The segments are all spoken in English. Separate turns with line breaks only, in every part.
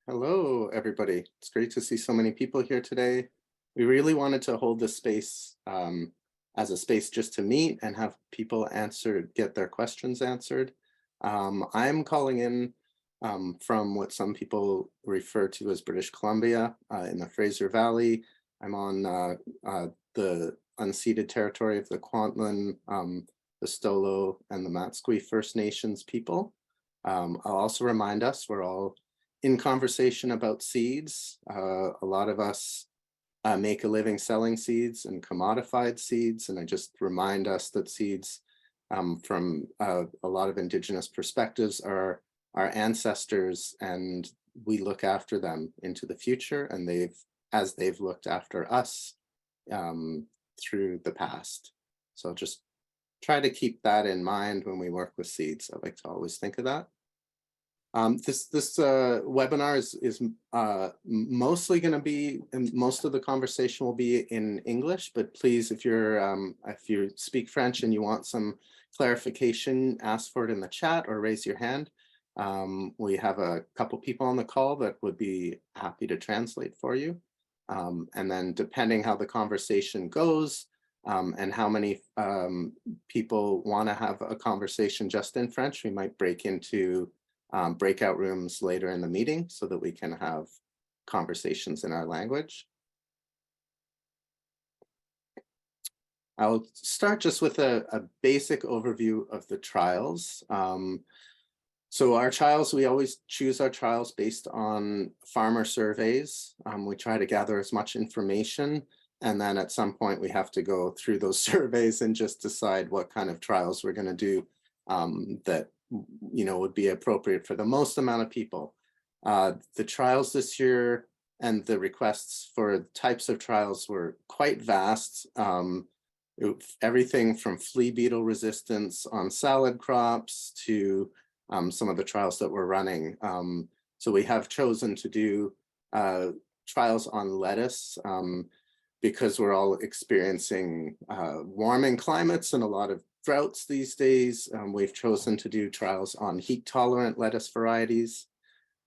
Hello, everybody. It's great to see so many people here today. We really wanted to hold this space as a space just to meet and have people get their questions answered. I'm calling in from what some people refer to as British Columbia in the Fraser Valley. I'm on the unceded territory of the Kwantlen, the Stolo, and the Matsqui First Nations people. I'll also remind us we're all in conversation about seeds. A lot of us make a living selling seeds and commodified seeds. And I just remind us that seeds from a lot of Indigenous perspectives are our ancestors, and we look after them into the future, and as they've looked after us through the past. So just try to keep that in mind when we work with seeds. I like to always think of that. This webinar is mostly going to be, and most of the conversation will be in English, but please, if you speak French and you want some clarification, ask for it in the chat or raise your hand. We have a couple people on the call that would be happy to translate for you. And then depending how the conversation goes, and how many people want to have a conversation just in French, we might break into breakout rooms later in the meeting so that we can have conversations in our language. I'll start just with a basic overview of the trials. So our trials, we always choose our trials based on farmer surveys. We try to gather as much information, and then at some point we have to go through those surveys and just decide what kind of trials we're going to do that would be appropriate for the most amount of people. The trials this year and the requests for types of trials were quite vast. Everything from flea beetle resistance on salad crops to some of the trials that we're running. So we have chosen to do trials on lettuce because we're all experiencing warming climates and a lot of droughts these days. We've chosen to do trials on heat-tolerant lettuce varieties.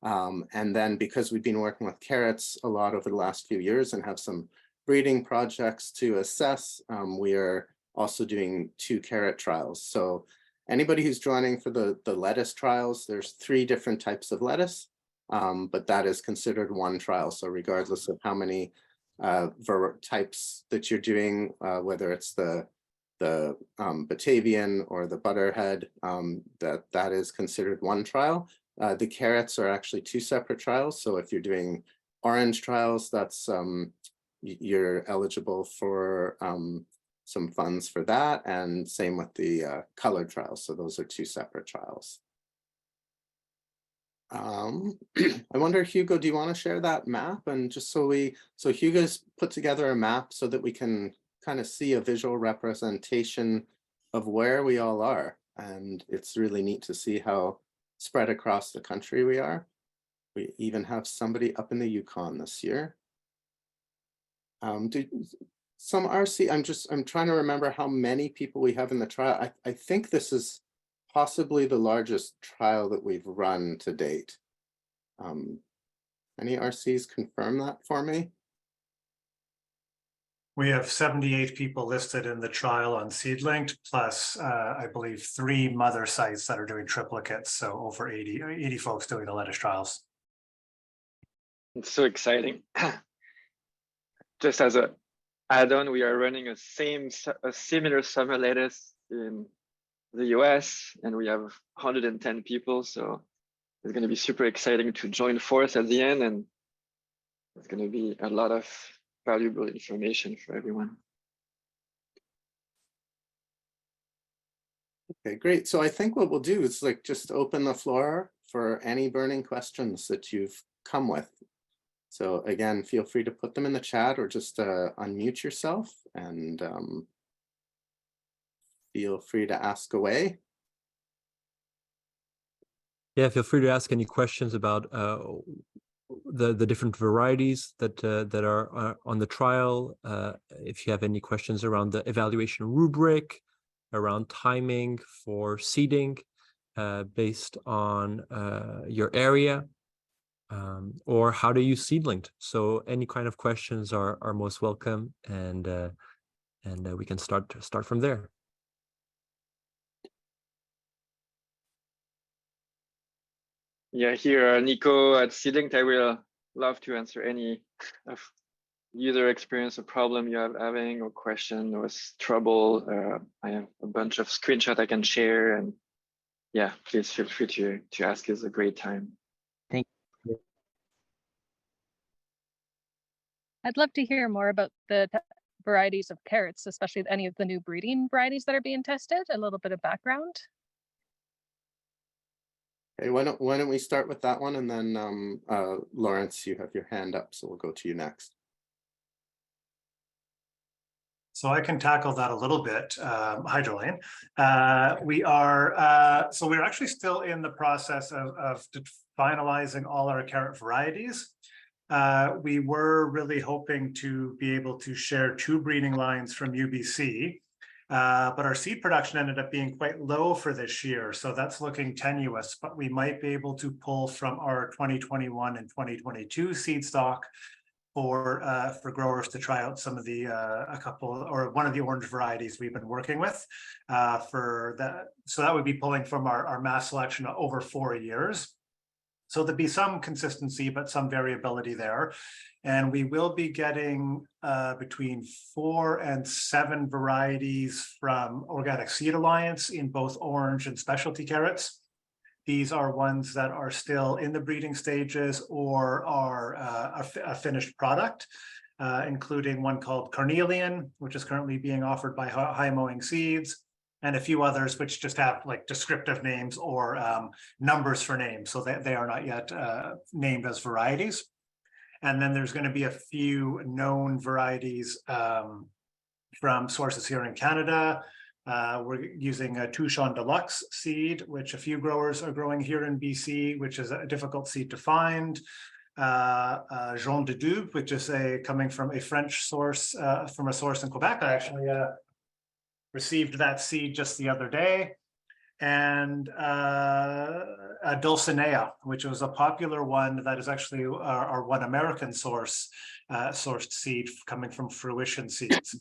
And then because we've been working with carrots a lot over the last few years and have some breeding projects to assess, we are also doing 2 carrot trials. So anybody who's joining for the lettuce trials, there's 3 different types of lettuce, but that is considered one trial. So regardless of how many types that you're doing, whether it's the Batavian or the Butterhead, that is considered one trial. The carrots are actually 2 separate trials. So if you're doing orange trials, that's you're eligible for some funds for that, and same with the colored trials. So those are 2 separate trials. I wonder, Hugo, do you want to share that map? And just so Hugo's put together a map so that we can kind of see a visual representation of where we all are. And it's really neat to see how spread across the country we are. We even have somebody up in the Yukon this year. Some RC, I'm trying to remember how many people we have in the trial. I think this is possibly the largest trial that we've run to date. Any RCs confirm that for me?
We have 78 people listed in the trial on SeedLinked, plus I believe 3 mother sites that are doing triplicates, so over 80 folks doing the lettuce trials.
It's so exciting. Just as a add-on, we are running a similar summer lettuce in the US, and we have 110 people, so it's going to be super exciting to join force at the end, and it's going to be a lot of valuable information for everyone.
Okay, great. So I think what we'll do is just open the floor for any burning questions that you've come with. So again, feel free to put them in the chat or just unmute yourself and feel free to ask away.
Yeah, feel free to ask any questions about the different varieties that are on the trial. If you have any questions around the evaluation rubric, around timing for seeding based on your area, or how to use SeedLinked. So any kind of questions are most welcome, and we can start from there.
Yeah, here, Nico at SeedLinked, I will love to answer any of user experience or problem you have having, or question or trouble. I have a bunch of screenshots I can share, and yeah, please feel free to ask. It's a great time.
Thank you.
I'd love to hear more about the varieties of carrots, especially any of the new breeding varieties that are being tested, a little bit of background.
Okay, why don't we start with that one, and then Lawrence, you have your hand up, so we'll go to you next.
So I can tackle that a little bit, hi Jolene. We're actually still in the process of finalizing all our carrot varieties. We were really hoping to be able to share 2 breeding lines from UBC, but our seed production ended up being quite low for this year, so that's looking tenuous, but we might be able to pull from our 2021 and 2022 seed stock for growers to try out some of the one of the orange varieties we've been working with for that. So that would be pulling from our mass selection over 4 years. So there'd be some consistency, but some variability there. And we will be getting between 4 and 7 varieties from Organic Seed Alliance in both orange and specialty carrots. These are ones that are still in the breeding stages or are a finished product, including one called Carnelian, which is currently being offered by High Mowing Seeds, and a few others which just have like descriptive names or numbers for names, so that they are not yet named as varieties. And then there's going to be a few known varieties from sources here in Canada. We're using a Touchon Deluxe seed, which a few growers are growing here in BC, which is a difficult seed to find. Jean de Dube, which is coming from a French source, from a source in Quebec. I actually received that seed just the other day. And a Dulcinea, which was a popular one that is actually our one American sourced seed coming from Fruition Seeds.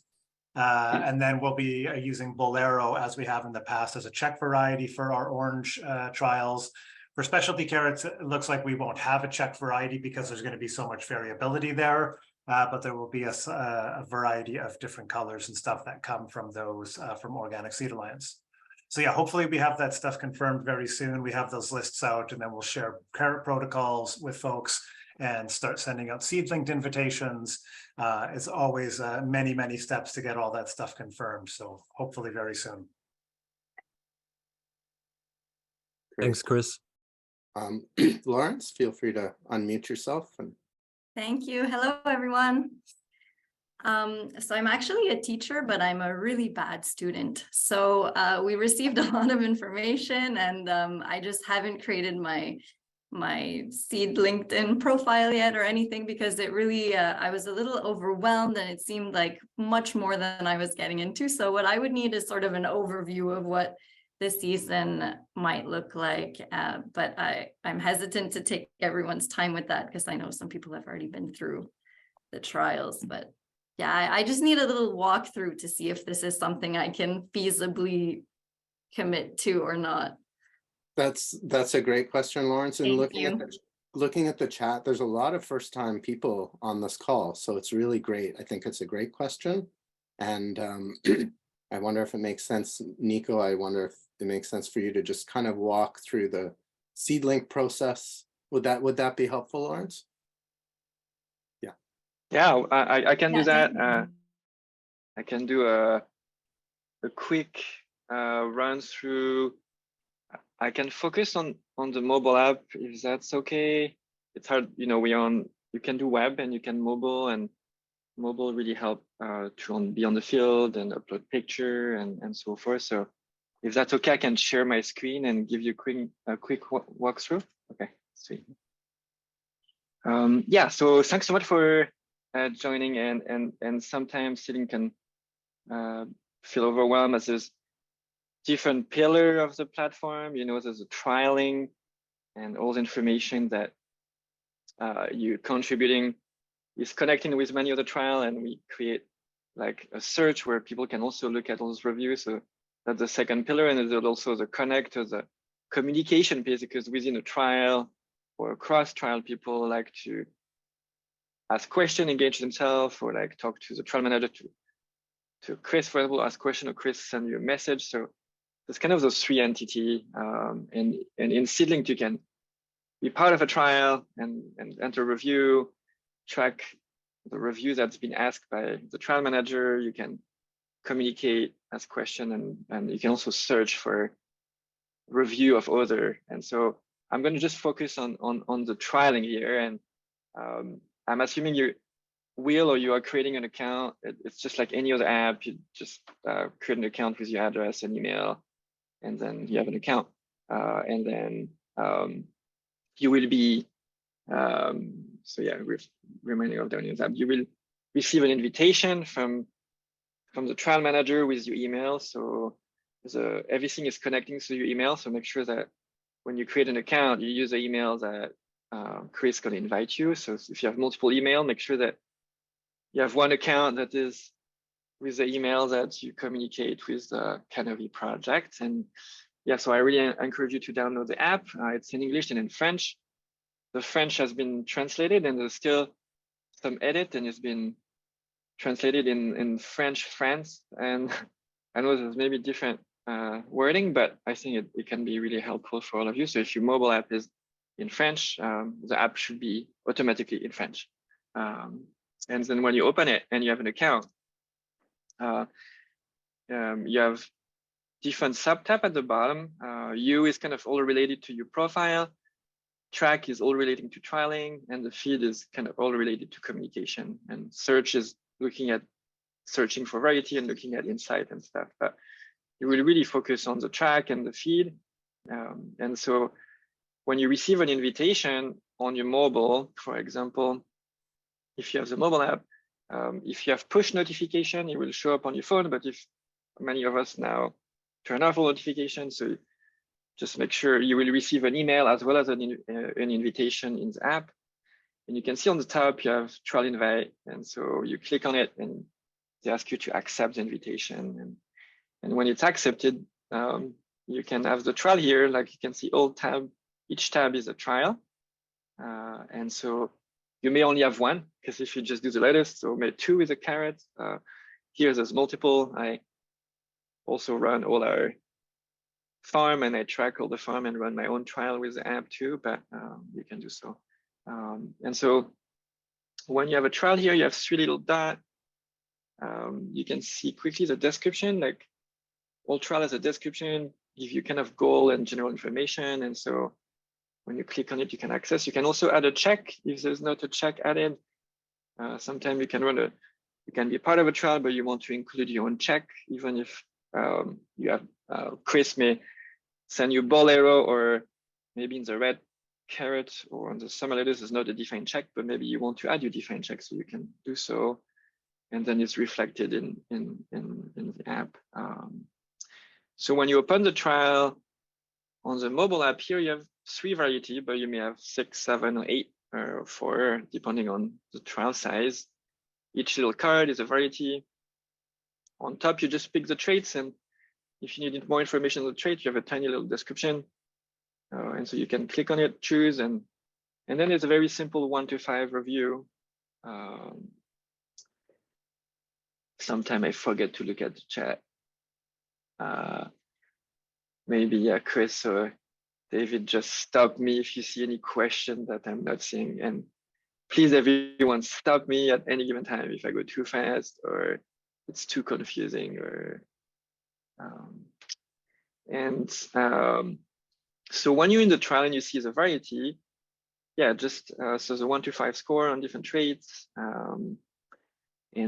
And then we'll be using Bolero, as we have in the past, as a Czech variety for our orange trials. For specialty carrots, it looks like we won't have a Czech variety because there's going to be so much variability there, but there will be a variety of different colors and stuff that come from those from Organic Seed Alliance. So yeah, hopefully we have that stuff confirmed very soon. We have those lists out, and then we'll share carrot protocols with folks and start sending out seed-linked invitations. It's always many, many steps to get all that stuff confirmed. So hopefully very soon.
Great.
Thanks, Chris.
Lawrence, feel free to unmute yourself.
Thank you. Hello, everyone. So I'm actually a teacher, but I'm a really bad student. So we received a lot of information, and I just haven't created my seed LinkedIn profile yet or anything, because it really, I was a little overwhelmed, and it seemed like much more than I was getting into. So what I would need is sort of an overview of what this season might look like. But I'm hesitant to take everyone's time with that, because I know some people have already been through the trials. But yeah, I just need a little walkthrough to see if this is something I can feasibly commit to or not.
That's a great question, Lawrence. And looking at the chat, there's a lot of first-time people on this call, so it's really great. I think it's a great question, and I wonder if it makes sense, Nico. I wonder if it makes sense for you to just kind of walk through the SeedLink process. Would that be helpful, Lawrence?
Yeah, I can do that. I can do a quick run through. I can focus on the mobile app, if that's okay. It's hard, you can do web and you can mobile, and mobile really help to be on the field and upload picture and so forth. So if that's okay, I can share my screen and give you a quick walkthrough. Okay, sweet. Yeah, so thanks so much for joining, and sometimes sitting can feel overwhelmed as there's different pillar of the platform. There's a trialing and all the information that you contributing, is connecting with many other trial, and we create like a search where people can also look at all those reviews. So that's the second pillar, and there's also the connect or the communication piece, because within a trial or across trial, people like to ask questions, engage themselves, or like talk to the trial manager, to Chris, for example, ask question, or Chris send you a message. So there's kind of those three entities, and in SeedLink you can be part of a trial and enter review, track the review that's been asked by the trial manager. You can communicate, ask question, and you can also search for review of other. And so I'm going to just focus on the trialing here. And I'm assuming you will, or you are creating an account. It's just like any other app. You just create an account with your address and email, and then you have an account. And then you will be, so yeah, reminding of the audience app, you will receive an invitation from the trial manager with your email. So everything is connecting to your email. So make sure that when you create an account, you use the email that Chris can invite you. So if you have multiple email, make sure that you have one account that is with the email that you communicate with the CANOVI project. And yeah, so I really encourage you to download the app. It's in English and in French. The French has been translated, and there's still some edit, and it's been translated in French France. And I know there's maybe different wording, but I think it can be really helpful for all of you. So if your mobile app is in French, the app should be automatically in French. And then when you open it and you have an account, you have different subtab at the bottom. You is kind of all related to your profile. Track is all relating to trialing, and the feed is kind of all related to communication. And search is looking at searching for variety and looking at insight and stuff. But you will really focus on the track and the feed. And so when you receive an invitation on your mobile, for example, if you have the mobile app, if you have push notification, it will show up on your phone. But if many of us now turn off all notifications, so just make sure you will receive an email as well as an invitation in the app. And you can see on the top, you have trial invite. And so you click on it and they ask you to accept the invitation. And when it's accepted, you can have the trial here. Like you can see all tab, each tab is a trial. And so you may only have one, because if you just do the lettuce, so maybe two with a carrot. Here there's multiple. I also run all our farm, and I track all the farm and run my own trial with the app too, but you can do so. And so when you have a trial here, you have three little dots. You can see quickly the description, like all trial has a description, give you kind of goal and general information. And so when you click on it, you can access. You can also add a check if there's not a check added. Sometimes you can you can be part of a trial, but you want to include your own check, even if you have Chris may send you ball arrow, or maybe in the red carrot or on the summer lettuce is not a defined check, but maybe you want to add your defined check, so you can do so, and then it's reflected in the app. So when you open the trial on the mobile app here, you have 3 variety, but you may have 6, 7, or 8, or 4, depending on the trial size. Each little card is a variety. On top, you just pick the traits, and if you need more information on the trait, you have a tiny little description. And so you can click on it, choose, and then it's a very simple 1 to 5 review. Sometimes I forget to look at the chat. Maybe Chris or David, just stop me if you see any question that I'm not seeing. And please, everyone, stop me at any given time if I go too fast or it's too confusing. Or so when you're in the trial and you see the variety, yeah, just so the 1 to 5 score on different traits. And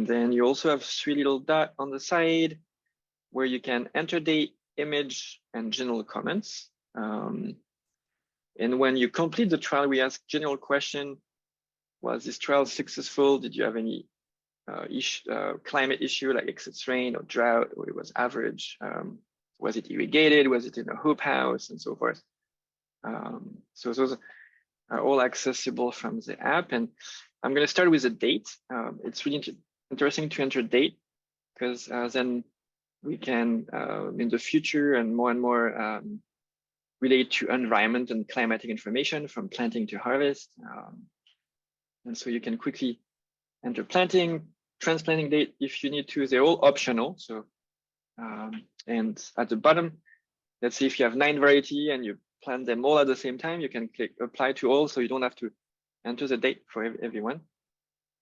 then you also have 3 little dots on the side where you can enter date, image, and general comments. And when you complete the trial, we ask general question: was this trial successful? Did you have any climate issue like excess rain or drought, or it was average? Was it irrigated? Was it in a hoop house, and so forth? So those are all accessible from the app. And I'm going to start with a date. It's really interesting to enter date, because then we can, in the future and more, relate to environment and climatic information from planting to harvest. And so you can quickly enter planting, transplanting date if you need to. They're all optional. So, and at the bottom, let's say if you have 9 variety and you plant them all at the same time, you can click apply to all, so you don't have to enter the date for everyone.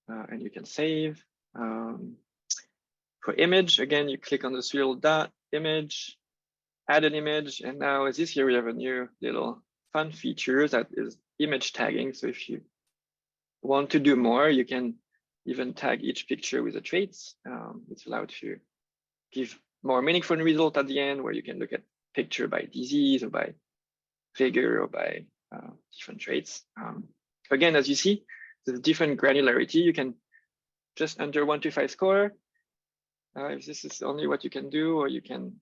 And you can save. For image, again, you click on the 3 little dot, image, add an image. And now this year we have a new little fun feature that is image tagging. So if you want to do more, you can even tag each picture with the traits. It's allowed to give more meaningful result at the end, where you can look at picture by disease or by figure or by different traits. Again, as you see, there's different granularity. You can just enter 1 to 5 score. If this is only what you can do, or you can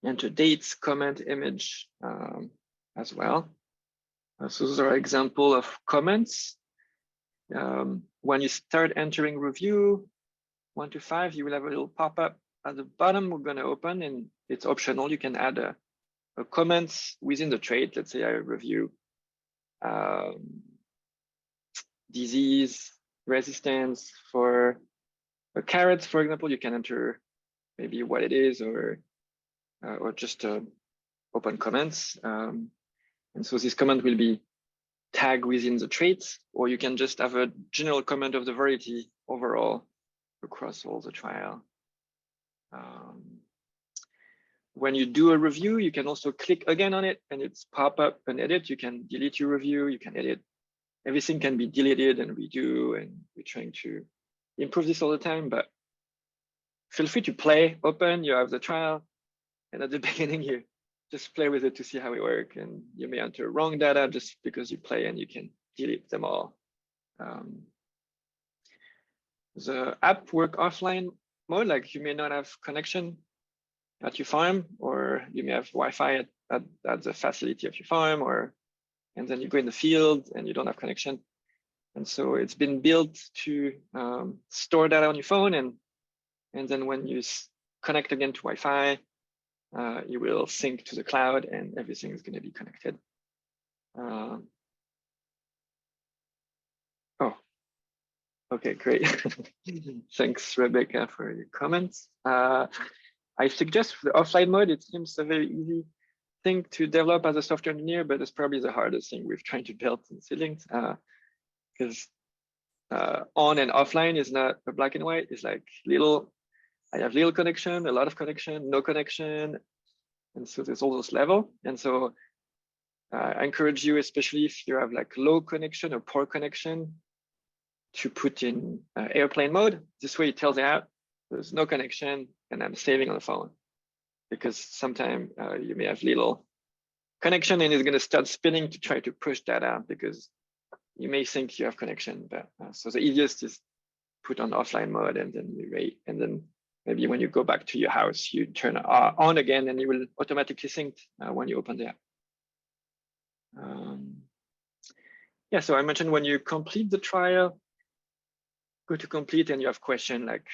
enter dates, comment, image as well. So those are examples of comments. When you start entering review 1 to 5, you will have a little pop-up at the bottom. We're going to open, and it's optional. You can add a comment within the trait. Let's say I review disease resistance for carrots, for example. You can enter maybe what it is, or just open comments. And so this comment will be tagged within the traits, or you can just have a general comment of the variety overall across all the trial. When you do a review, you can also click again on it, and it's pop up and edit. You can delete your review, you can edit. Everything can be deleted and redo, and we're trying to improve this all the time, but feel free to play, open, you have the trial, and at the beginning you just play with it to see how it works, and you may enter wrong data just because you play, and you can delete them all. The app work offline mode, like you may not have connection at your farm, or you may have Wi-Fi at the facility of your farm, and then you go in the field and you don't have connection. And so it's been built to store data on your phone, and then when you connect again to Wi-Fi, you will sync to the cloud, and everything is going to be connected. Oh, okay, great. Thanks, Rebecca, for your comments. I suggest for the offline mode, it seems a very easy thing to develop as a software engineer, but it's probably the hardest thing we've tried to build in Seedlings, because on and offline is not a black and white. It's like I have little connection, a lot of connection, no connection. And so there's all those levels. And so I encourage you, especially if you have like low connection or poor connection, to put in airplane mode. This way it tells the app there's no connection and I'm saving on the phone. Because sometimes you may have little connection and it's going to start spinning to try to push data, because you may think you have connection. But so the easiest is put on offline mode, and then you wait, and then maybe when you go back to your house, you turn on again, and you will automatically sync when you open the app. Yeah, so I mentioned when you complete the trial, go to complete, and you have question like,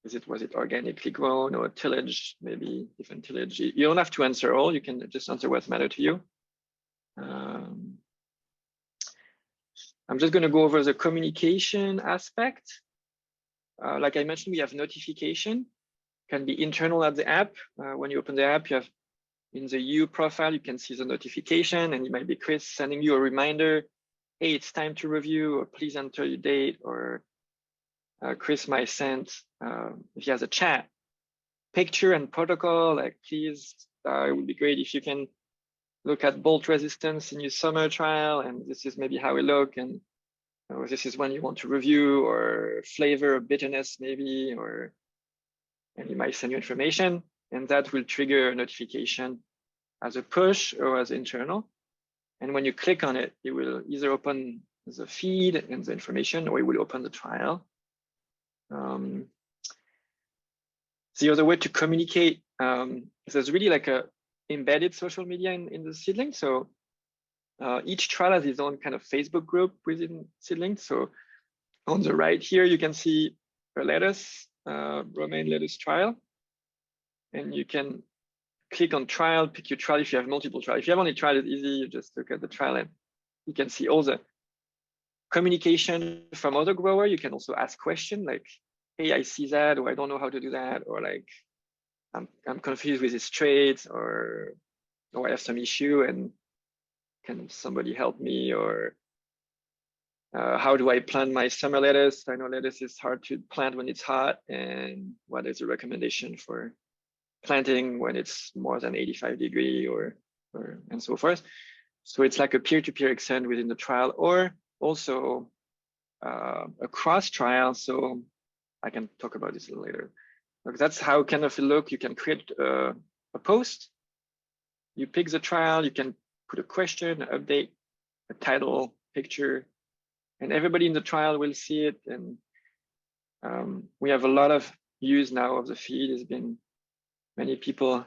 was it organically grown or tillage, maybe different tillage? You don't have to answer all, you can just answer what's matter to you. I'm just going to go over the communication aspect. Like I mentioned, we have notification, can be internal at the app. When you open the app, you have in the U profile, you can see the notification, and it might be Chris sending you a reminder, hey, it's time to review, or please enter your date, or Chris might send, if he has a chat, picture and protocol, like please, it would be great if you can look at bolt resistance in your summer trial, and this is maybe how it look, and or this is when you want to review, or flavor or bitterness maybe, and he might send you information, and that will trigger a notification as a push or as internal. And when you click on it, it will either open the feed and the information, or it will open the trial. The other way to communicate, there's really like a embedded social media in the Seedling. So Each trial has its own kind of Facebook group within SeedLink. So on the right here, you can see a lettuce, romaine lettuce trial. And you can click on trial, pick your trial if you have multiple trials. If you have only trial, it's easy. You just look at the trial and you can see all the communication from other grower. You can also ask questions like, hey, I see that, or I don't know how to do that, or like, I'm confused with this trait, or I have some issue and can somebody help me? Or how do I plant my summer lettuce? I know lettuce is hard to plant when it's hot, and what is the recommendation for planting when it's more than 85 degrees or and so forth. So it's like a peer-to-peer exchange within the trial, or also a cross trial. So I can talk about this a little later. That's how CANOVI look. You can create a post. You pick the trial. You can put a question, an update, a title, picture, and everybody in the trial will see it. And we have a lot of use now of the feed. It's been many people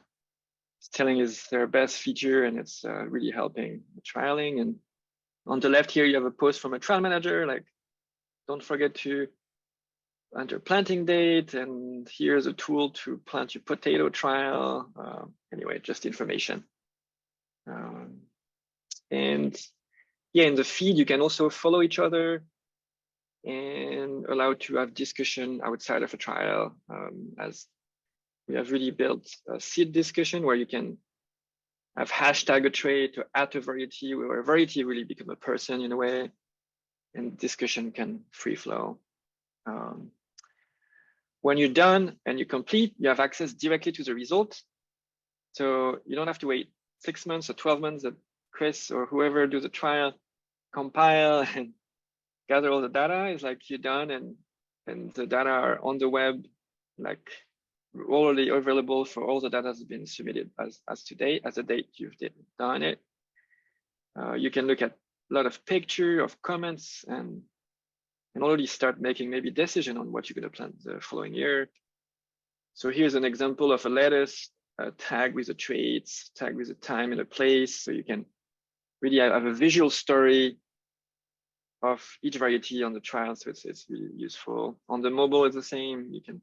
telling is their best feature, and it's really helping the trialing. And on the left here, you have a post from a trial manager, like, don't forget to enter planting date, and here's a tool to plant your potato trial. Anyway, just information. And yeah, in the feed, you can also follow each other and allow to have discussion outside of a trial, as we have really built a seed discussion where you can have hashtag a trait or at a variety, where a variety really become a person in a way, and discussion can free flow. When you're done and you complete, you have access directly to the result. So you don't have to wait 6 months or 12 months that Chris or whoever do the trial, compile and gather all the data. It's like you're done, and the data are on the web, like already available for all the data has been submitted as today, as the date you've done it. You can look at a lot of picture, of comments, and already start making maybe decision on what you're going to plant the following year. So here's an example of a lettuce, tag with the traits, tag with the time and a place. So you can really have a visual story of each variety on the trial. So it's really useful. On the mobile, it's the same. You can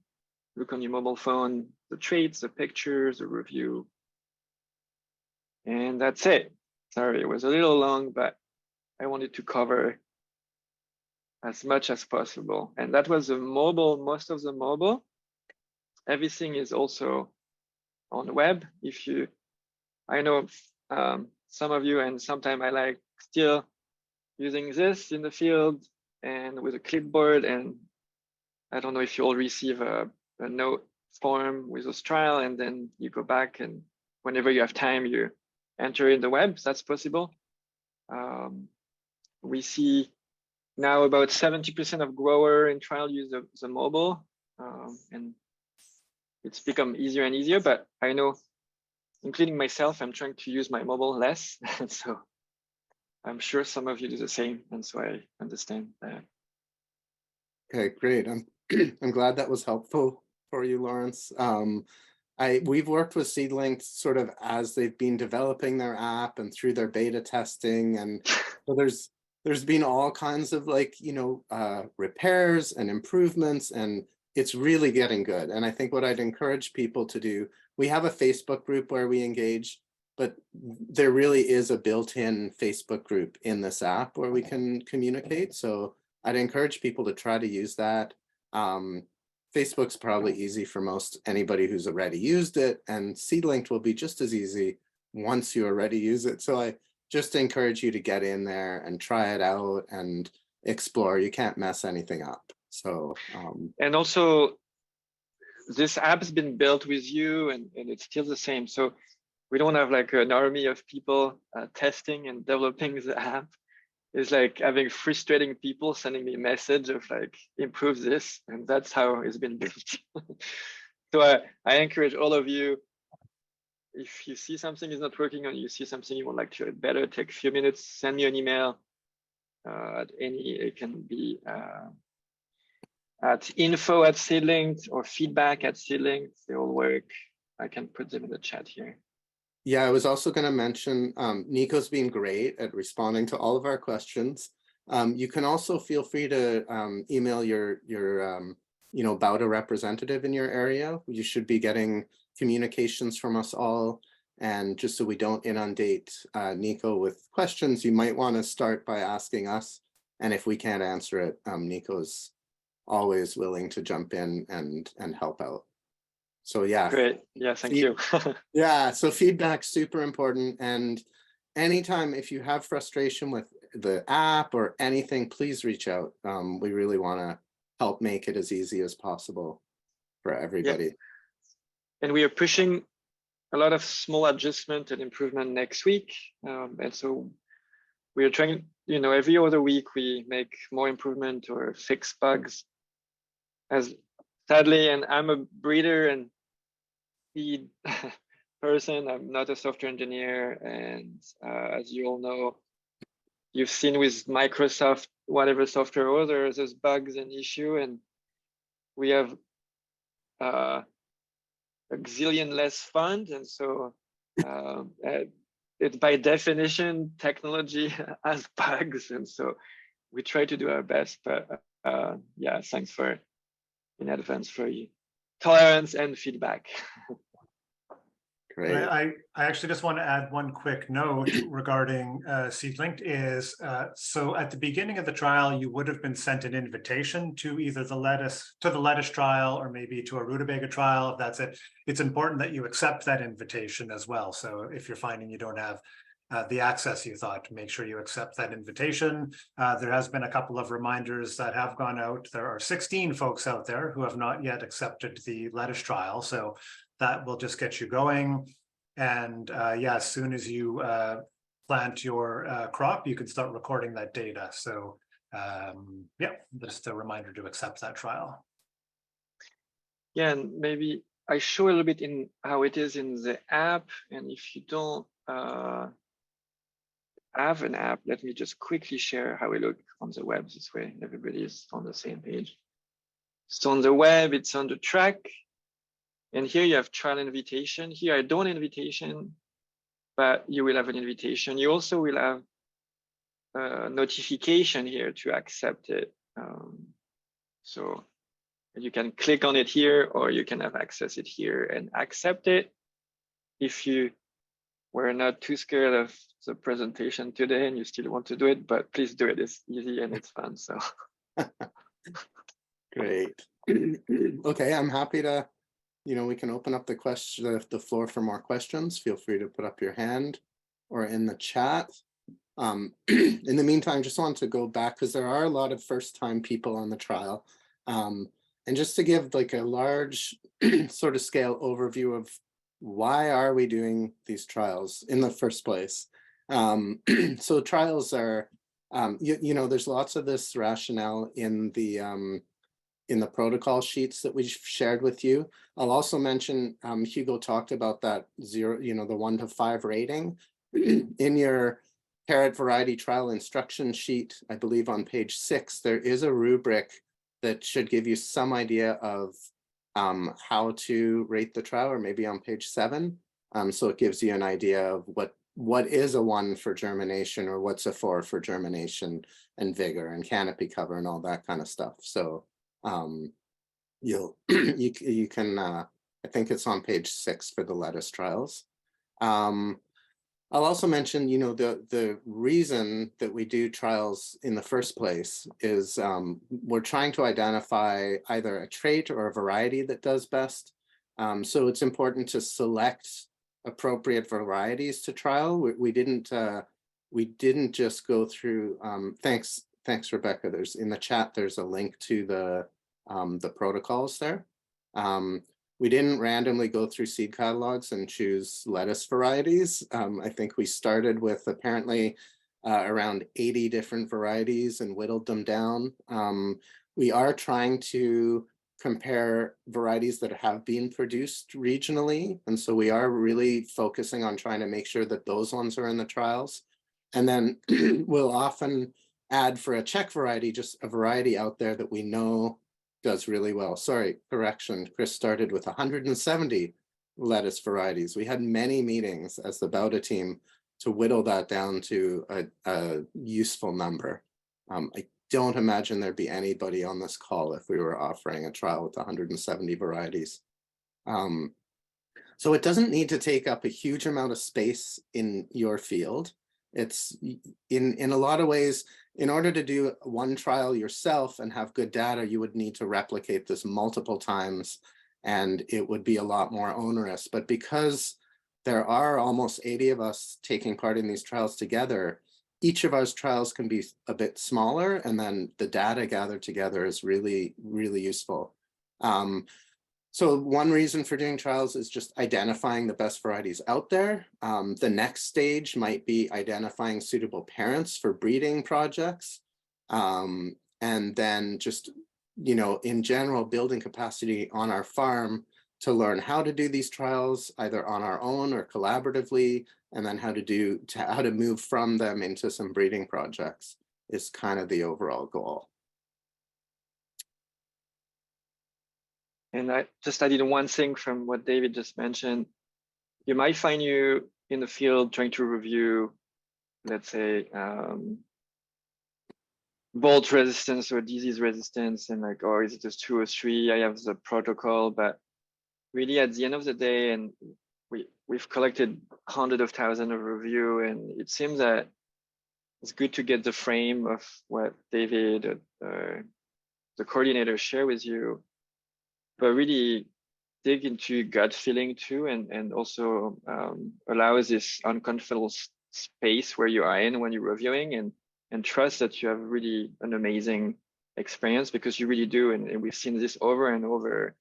look on your mobile phone, the traits, the pictures, the review. And that's it. Sorry, it was a little long, but I wanted to cover as much as possible. And that was the mobile, most of the mobile. Everything is also on the web. If you, I know some of you, and sometimes I like still using this in the field and with a clipboard. And I don't know if you all receive a note form with this trial, and then you go back, and whenever you have time, you enter in the web. That's possible. We see now about 70% of grower in trial use the mobile, and it's become easier and easier, but I know, including myself, I'm trying to use my mobile less. So I'm sure some of you do the same, and so I understand that.
Okay, great. I'm glad that was helpful for you, Lawrence. We've worked with SeedLink sort of as they've been developing their app and through their beta testing, and so there's been all kinds of repairs and improvements, and it's really getting good. And I think what I'd encourage people to do, we have a Facebook group where we engage, but there really is a built-in Facebook group in this app where we can communicate. So I'd encourage people to try to use that. Facebook's probably easy for most anybody who's already used it, and SeedLink will be just as easy once you already use it. So I just encourage you to get in there and try it out and explore. You can't mess anything up. So
and also this app has been built with you, and it's still the same. So we don't have like an army of people testing and developing the app. It's like having frustrating people sending me a message of like, improve this, and that's how it's been built. So I encourage all of you, if you see something is not working, or you see something you would like to better, take a few minutes, send me an email. It can be at info@SeedLink or feedback@SeedLink. They all work. I can put them in the chat here.
Yeah, I was also going to mention Nico's been great at responding to all of our questions. You can also feel free to email your Bauta representative in your area. You should be getting communications from us all. And just so we don't inundate Nico with questions, you might want to start by asking us. And if we can't answer it, Nico's always willing to jump in and help out. So yeah.
Great. Yeah, thank you.
Yeah, so feedback's super important. And anytime if you have frustration with the app or anything, please reach out. We really want to help make it as easy as possible for everybody.
Yeah. And we are pushing a lot of small adjustment and improvement next week. And so we are trying, every other week we make more improvement or fix bugs. As sadly, and I'm a breeder and feed person, I'm not a software engineer. And as you all know, you've seen with Microsoft, whatever software order, there's bugs and issue, and we have a gazillion less funds. And so it's by definition, technology has bugs. And so we try to do our best, but yeah, thanks in advance for your tolerance and feedback.
Great.
I actually just want to add one quick note regarding SeedLinked is, so at the beginning of the trial, you would have been sent an invitation to either the lettuce trial or maybe to a rutabaga trial. If that's it, it's important that you accept that invitation as well. So if you're finding you don't have the access you thought, make sure you accept that invitation. There has been a couple of reminders that have gone out. There are 16 folks out there who have not yet accepted the lettuce trial. So that will just get you going. And yeah, as soon as you plant your crop, you can start recording that data. So yeah, just a reminder to accept that trial.
Yeah, and maybe I show a little bit in how it is in the app. And if you don't have an app, let me just quickly share how we look on the web. This way, everybody is on the same page. So on the web, it's under track. And here you have trial invitation. Here I don't invitation, but you will have an invitation. You also will have a notification here to accept it. So you can click on it here, or you can have access it here and accept it. If you were not too scared of the presentation today and you still want to do it, but please do it. It's easy and it's fun. So
great. Okay, I'm happy to. We can open up the floor for more questions. Feel free to put up your hand or in the chat. In the meantime, just want to go back because there are a lot of first-time people on the trial. And just to give like a large sort of scale overview of why are we doing these trials in the first place. So trials are, there's lots of this rationale in the protocol sheets that we've shared with you. I'll also mention, Hugo talked about that the 1 to 5 rating. In your carrot variety trial instruction sheet, I believe on page 6, there is a rubric that should give you some idea of how to rate the trial, or maybe on page 7. So it gives you an idea of what is a 1 for germination, or what's a 4 for germination and vigor and canopy cover and all that kind of stuff. So you can I think it's on page 6 for the lettuce trials. I'll also mention, the reason that we do trials in the first place is we're trying to identify either a trait or a variety that does best. So it's important to select appropriate varieties to trial. We didn't just go through. Thanks, Rebecca. In the chat, there's a link to the protocols there. We didn't randomly go through seed catalogs and choose lettuce varieties. I think we started with apparently around 80 different varieties and whittled them down. We are trying to compare varieties that have been produced regionally. And so we are really focusing on trying to make sure that those ones are in the trials. And then we'll often add for a check variety, just a variety out there that we know does really well. Sorry, correction. Chris started with 170 lettuce varieties. We had many meetings as the Bauta team to whittle that down to a useful number. I don't imagine there'd be anybody on this call if we were offering a trial with 170 varieties. So it doesn't need to take up a huge amount of space in your field. It's in a lot of ways, in order to do one trial yourself and have good data, you would need to replicate this multiple times, and it would be a lot more onerous. But because there are almost 80 of us taking part in these trials together, each of our trials can be a bit smaller, and then the data gathered together is really, really useful. So one reason for doing trials is just identifying the best varieties out there. The next stage might be identifying suitable parents for breeding projects. And then just, you know, in general, building capacity on our farm to learn how to do these trials, either on our own or collaboratively, and then how to move from them into some breeding projects is kind of the overall goal.
And I just added one thing from what David just mentioned. You might find you in the field trying to review, let's say, bolt resistance or disease resistance, and like, oh, is it just 2 or 3? I have the protocol, but really at the end of the day, and we've collected hundreds of thousands of review, and it seems that it's good to get the frame of what David, the coordinator, share with you, but really dig into your gut feeling too, and also allows this uncomfortable space where you are in when you're reviewing, and trust that you have really an amazing experience, because you really do, and we've seen this over and over.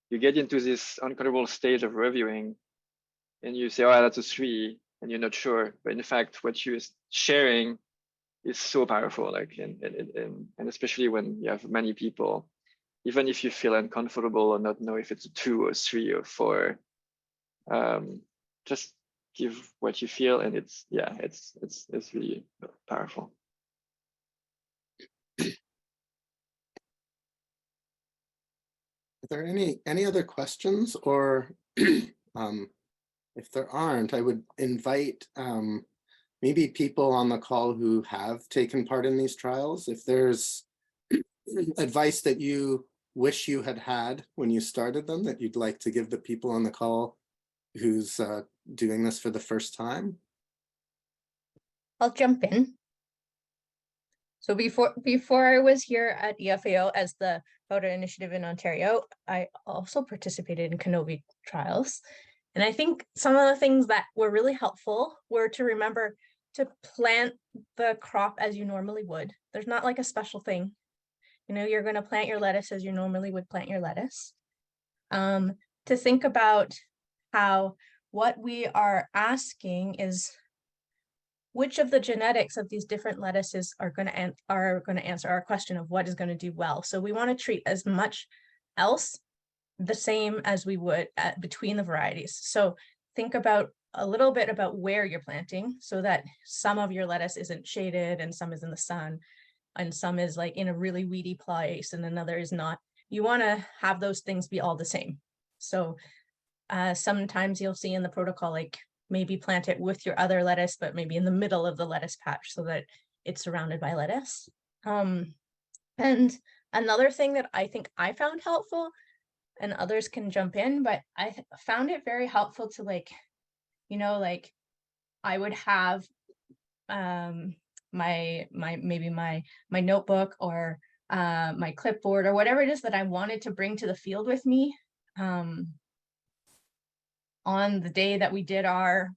You get into this uncomfortable stage of reviewing, and you say, oh, that's a 3, and you're not sure, but in fact, what you're sharing is so powerful, like, and especially when you have many people. Even if you feel uncomfortable or not know if it's a 2 or 3 or 4, just give what you feel, and it's really powerful.
Are there any other questions, or if there aren't, I would invite maybe people on the call who have taken part in these trials, if there's advice that you wish you had had when you started them that you'd like to give the people on the call who's doing this for the first time.
I'll jump in. So before I was here at EFAO as the Bauta Initiative in Ontario, I also participated in CANOVI trials. And I think some of the things that were really helpful were to remember to plant the crop as you normally would. There's not like a special thing. You know, you're going to plant your lettuce as you normally would plant your lettuce. To think about how what we are asking is which of the genetics of these different lettuces are going to answer our question of what is going to do well. So we want to treat as much else the same as we would between the varieties. So think about a little bit about where you're planting, so that some of your lettuce isn't shaded and some is in the sun, and some is like in a really weedy place and another is not. You want to have those things be all the same. So sometimes you'll see in the protocol, like maybe plant it with your other lettuce, but maybe in the middle of the lettuce patch so that it's surrounded by lettuce. And another thing that I think I found helpful, and others can jump in, but I found it very helpful to, like, you know, like I would have my notebook or my clipboard or whatever it is that I wanted to bring to the field with me on the day that we did our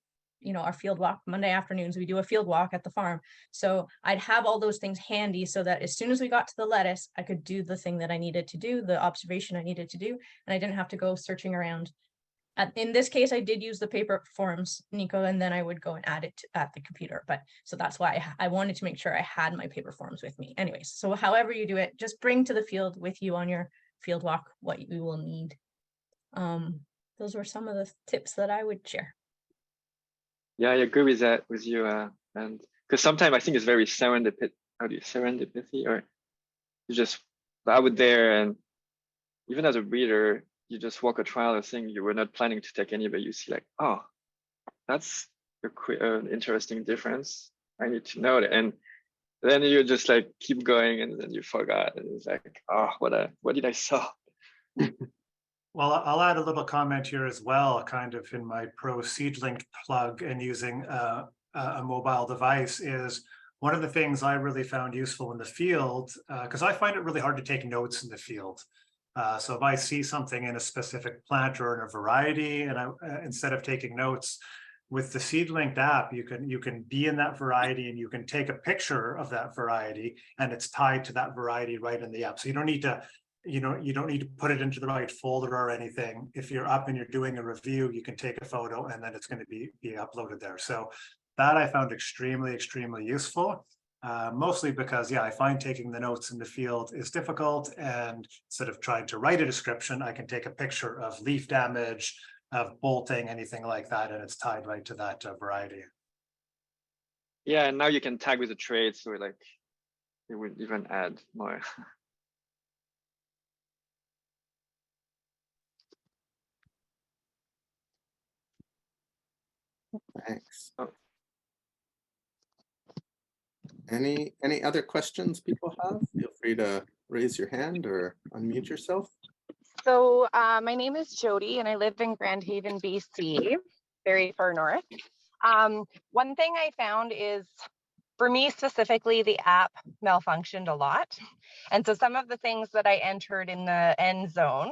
field walk. Monday afternoons we do a field walk at the farm, so I'd have all those things handy so that as soon as we got to the lettuce, I could do the thing that I needed to do, the observation I needed to do, and I didn't have to go searching around. In this case, I did use the paper forms, Nico, and then I would go and add it at the computer. But so that's why I wanted to make sure I had my paper forms with me. Anyways, so however you do it, just bring to the field with you on your field walk what you will need. Those were some of the tips that I would share.
Yeah, I agree with that with you. And because sometimes I think it's very serendipity, or you just out there, and even as a breeder, you just walk a trial, a thing you were not planning to take any, but you see like, oh, that's an interesting difference. I need to know that. And then you just like keep going, and then you forgot. And it's like, oh, what did I saw?
Well, I'll add a little comment here as well, kind of in my pro SeedLink plug and using a mobile device is one of the things I really found useful in the field, because I find it really hard to take notes in the field. So if I see something in a specific plant or in a variety, and instead of taking notes, with the SeedLink app, you can be in that variety and you can take a picture of that variety, and it's tied to that variety right in the app. So you don't need to, you don't need to put it into the right folder or anything. If you're up and you're doing a review, you can take a photo and then it's going to be uploaded there. So that I found extremely, extremely useful. Mostly because, yeah, I find taking the notes in the field is difficult, and instead of trying to write a description, I can take a picture of leaf damage, of bolting, anything like that, and it's tied right to that variety.
Yeah, and now you can tag with the trait, so like it would even add more.
Thanks.
Oh.
Any other questions people have? Feel free to raise your hand or unmute yourself.
So my name is Jody and I live in Grand Haven, BC, very far north. One thing I found is, for me specifically, the app malfunctioned a lot. And so some of the things that I entered in the end zone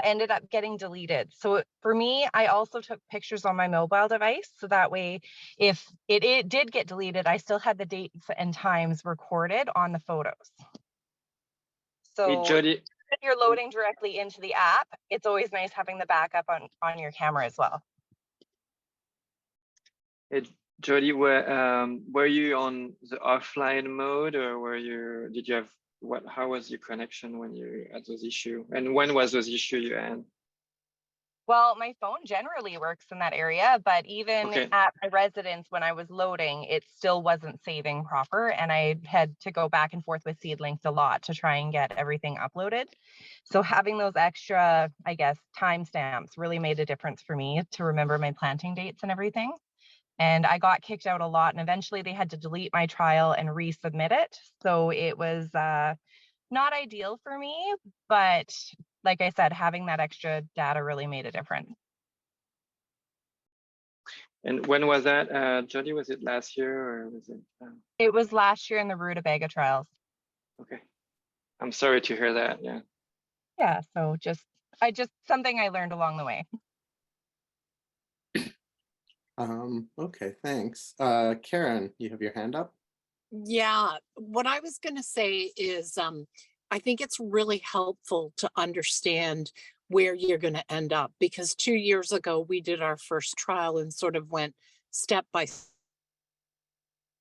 ended up getting deleted. So for me, I also took pictures on my mobile device. So that way, if it did get deleted, I still had the dates and times recorded on the photos. So
Hey, Jody,
if you're loading directly into the app, it's always nice having the backup on your camera as well.
hey, Jody, were you on the offline mode, or did you have how was your connection when you had those issues? And when was those issues you had?
Well, my phone generally works in that area, but even
Okay.
at my residence, when I was loading, it still wasn't saving proper. And I had to go back and forth with SeedLinks a lot to try and get everything uploaded. So having those extra, I guess, timestamps really made a difference for me to remember my planting dates and everything. And I got kicked out a lot, and eventually they had to delete my trial and resubmit it. So it was not ideal for me, but like I said, having that extra data really made a difference.
And when was that, Jody? Was it last year, or was it?
It was last year in the rutabaga trials.
Okay, I'm sorry to hear that. Yeah.
Yeah, so something I learned along the way.
Okay, thanks. Karen, you have your hand up?
Yeah, what I was going to say is I think it's really helpful to understand where you're going to end up, because 2 years ago we did our first trial and sort of went step by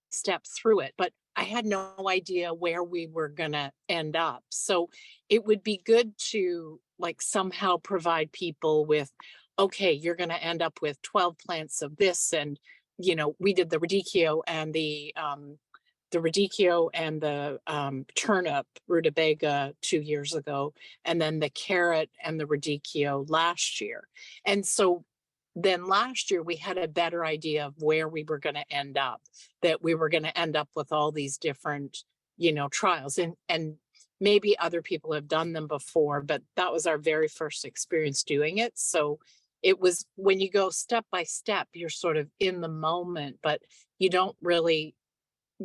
step through it, but I had no idea where we were going to end up. So it would be good to like somehow provide people with, okay, you're going to end up with 12 plants of this, and you know, we did the radicchio and the turnip rutabaga 2 years ago, and then the carrot and the radicchio last year. And so then last year we had a better idea of where we were going to end up, that we were going to end up with all these different, you know, trials, and maybe other people have done them before, but that was our very first experience doing it. So it was, when you go step by step, you're sort of in the moment, but you don't really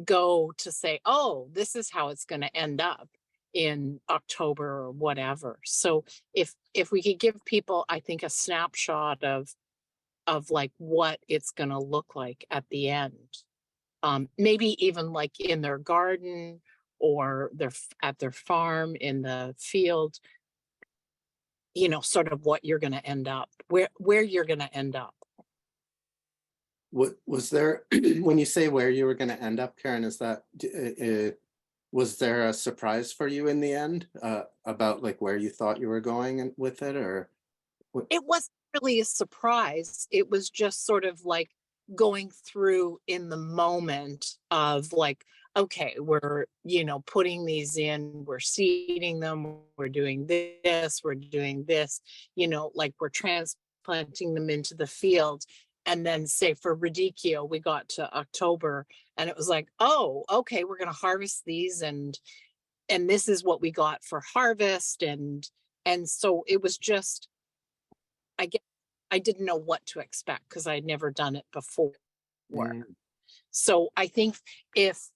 go to say, oh, this is how it's going to end up in October or whatever. So if we could give people, I think, a snapshot of like what it's going to look like at the end, maybe even like in their garden or at their farm, in the field, you know, sort of what you're going to end up, where you're going to end up.
What was there, when you say where you were going to end up, Karen, is that, was there a surprise for you in the end about like where you thought you were going with it, or?
It wasn't really a surprise. It was just sort of like going through in the moment of like, okay, we're, putting these in, we're seeding them, we're doing this, like we're transplanting them into the field. And then say for radicchio, we got to October and it was like, oh, okay, we're going to harvest these and this is what we got for harvest. And so it was just, I guess I didn't know what to expect because I'd never done it before. So I think if,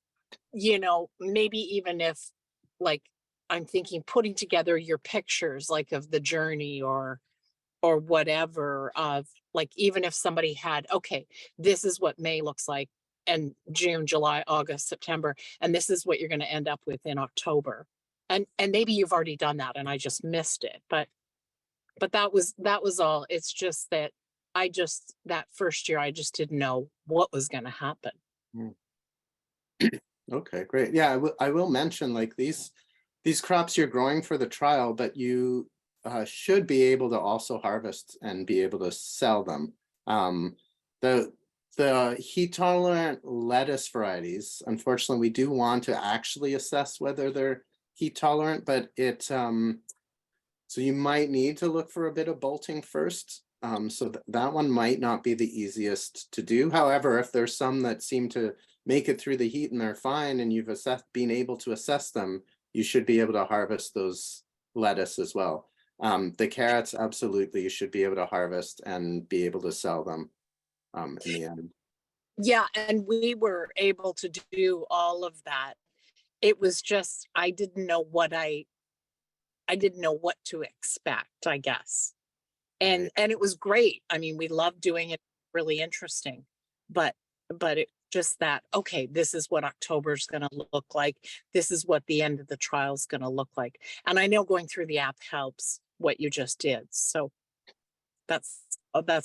maybe even if like, I'm thinking putting together your pictures like of the journey or whatever of like, even if somebody had, okay, this is what May looks like and June, July, August, September, and this is what you're going to end up with in October. And maybe you've already done that and I just missed it, but that was all. It's just that that first year, I just didn't know what was going to happen.
Okay, great. Yeah, I will mention like these crops you're growing for the trial, but you should be able to also harvest and be able to sell them. The heat tolerant lettuce varieties, unfortunately, we do want to actually assess whether they're heat tolerant, but so you might need to look for a bit of bolting first. So that one might not be the easiest to do. However, if there's some that seem to make it through the heat and they're fine and you've been able to assess them, you should be able to harvest those lettuce as well. The carrots, absolutely, you should be able to harvest and be able to sell them in the end.
Yeah, and we were able to do all of that. It was just, I didn't know what to expect, I guess. And it was great. I mean, we loved doing it, really interesting, but it just that, okay, this is what October is going to look like. This is what the end of the trial is going to look like. And I know going through the app helps what you just did. So that's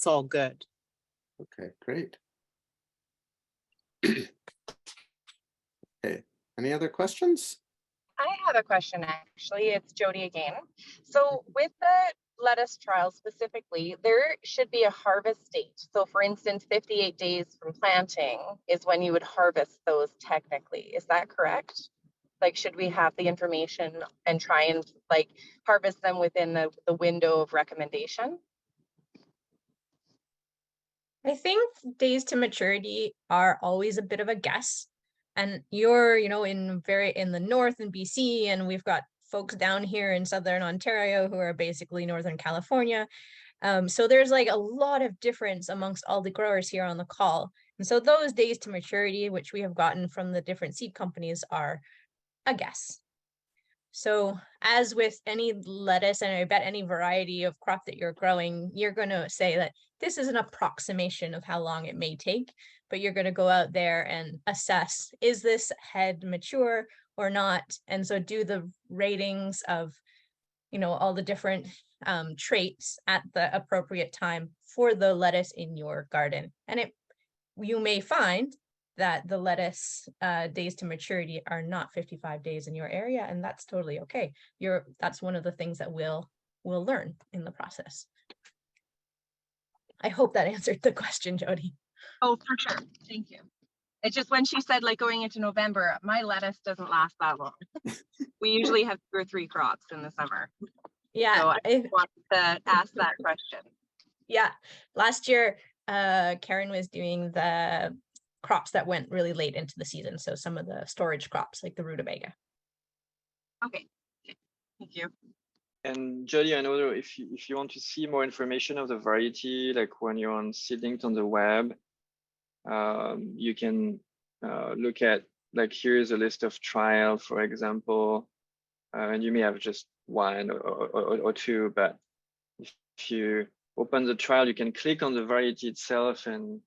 all good.
Okay, great. Okay, any other questions?
I have a question, actually. It's Jody again. So with the lettuce trial specifically, there should be a harvest date. So for instance, 58 days from planting is when you would harvest those technically. Is that correct? Like, should we have the information and try and like harvest them within the window of recommendation?
I think days to maturity are always a bit of a guess. And you're, in the north in BC, and we've got folks down here in Southern Ontario who are basically Northern California. So there's like a lot of difference amongst all the growers here on the call. And so those days to maturity, which we have gotten from the different seed companies, are a guess. So as with any lettuce, and I bet any variety of crop that you're growing, you're going to say that this is an approximation of how long it may take, but you're going to go out there and assess, is this head mature or not? And so do the ratings of, all the different traits at the appropriate time for the lettuce in your garden. And you may find that the lettuce days to maturity are not 55 days in your area, and that's totally okay. That's one of the things that we'll learn in the process. I hope that answered the question, Jody.
Oh, for sure. Thank you. It's just when she said like going into November, my lettuce doesn't last that long. We usually have 2 or 3 crops in the summer.
Yeah.
So I wanted to ask that question.
Yeah. Last year, Karen was doing the crops that went really late into the season. So some of the storage crops like the rutabaga.
Okay. Thank you.
And Jody, I know if you want to see more information of the variety, like when you're on Seedlinked on the web, you can look at, like, here's a list of trial, for example, and you may have just 1 or 2, but if you open the trial, you can click on the variety itself and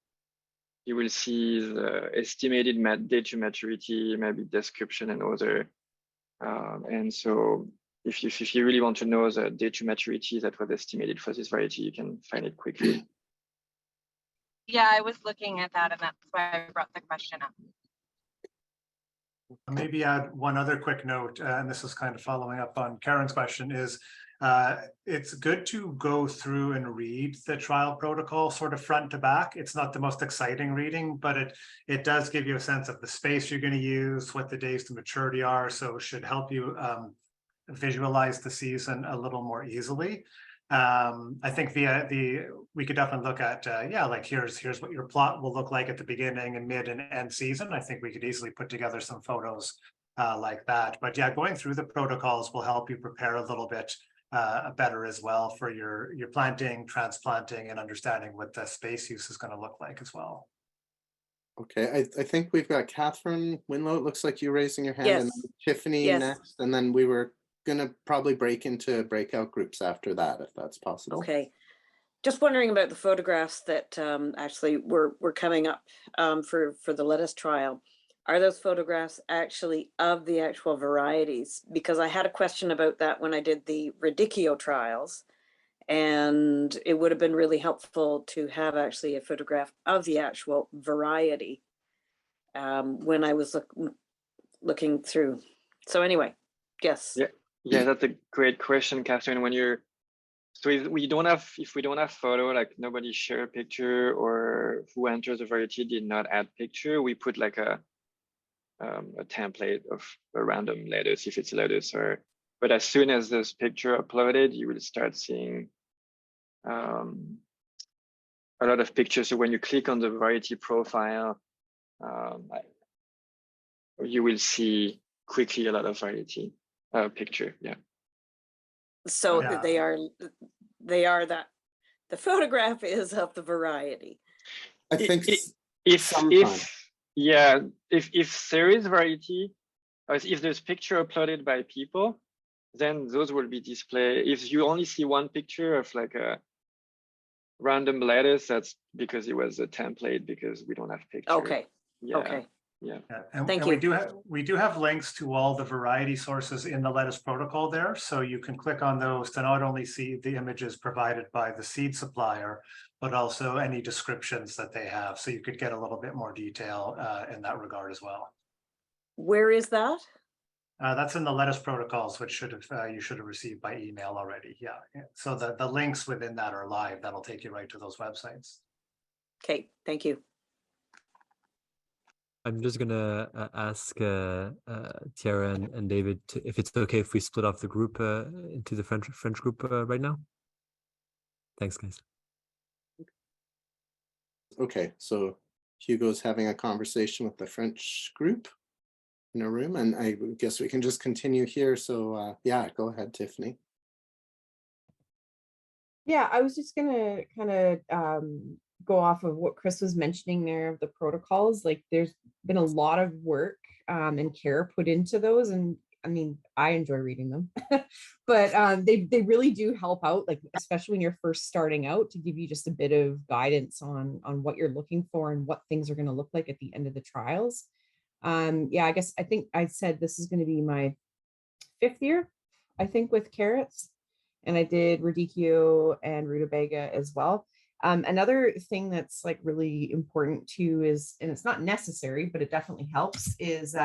you will see the estimated date to maturity, maybe description and other. And so if you really want to know the date to maturity that was estimated for this variety, you can find it quickly.
Yeah, I was looking at that, and that's why I brought the question up.
Maybe add one other quick note, and this is kind of following up on Karen's question, is It's good to go through and read the trial protocol sort of front to back. It's not the most exciting reading, but it does give you a sense of the space you're going to use, what the days to maturity are. So it should help you visualize the season a little more easily. I think we could definitely look at like here's what your plot will look like at the beginning and mid and end season. I think we could easily put together some photos like that. But yeah, going through the protocols will help you prepare a little bit better as well for your planting, transplanting, and understanding what the space use is going to look like as well.
Okay, I think we've got Catherine Winlow. It looks like you raising your hand, and
Yes.
then Tiffany
Yes.
next, and then we were gonna probably break into breakout groups after that, if that's possible.
Okay. Just wondering about the photographs that actually were coming up for the lettuce trial. Are those photographs actually of the actual varieties? Because I had a question about that when I did the radicchio trials, and it would have been really helpful to have actually a photograph of the actual variety when I was looking through. So anyway, yes.
Yeah, that's a great question, Catherine. When you're if we don't have photo, like nobody share a picture, or who enters the variety did not add picture, we put like a template of a random lettuce, if it's lettuce, but as soon as this picture uploaded, you will start seeing a lot of pictures. So when you click on the variety profile, you will see quickly a lot of variety picture. Yeah.
So
Yeah.
they are that the photograph is of the variety.
I think
If there is variety, or if there's picture uploaded by people, then those will be displayed. If you only see one picture of like a random lettuce, that's because it was a template, because we don't have picture.
Okay.
Yeah.
Okay.
Yeah.
And
Thank
we
you.
we do have links to all the variety sources in the lettuce protocol there, so you can click on those to not only see the images provided by the seed supplier, but also any descriptions that they have, so you could get a little bit more detail in that regard as well.
Where is that?
That's in the lettuce protocols, which you should have received by email already. Yeah. So the links within that are live. That'll take you right to those websites.
Okay, thank you.
I'm just gonna ask Tiara and David if it's okay if we split off the group into the French group right now. Thanks, guys.
Okay, so Hugo's having a conversation with the French group in a room, and I guess we can just continue here. So yeah, go ahead, Tiffany.
Yeah, I was just gonna kind of go off of what Chris was mentioning there of the protocols. Like there's been a lot of work and care put into those, and I mean I enjoy reading them, but they really do help out, like especially when you're first starting out, to give you just a bit of guidance on what you're looking for and what things are going to look like at the end of the trials. Yeah, I think I said this is going to be my 5th year, I think, with carrots, and I did radicchio and rutabaga as well. Another thing that's like really important too is, and it's not necessary, but it definitely helps, is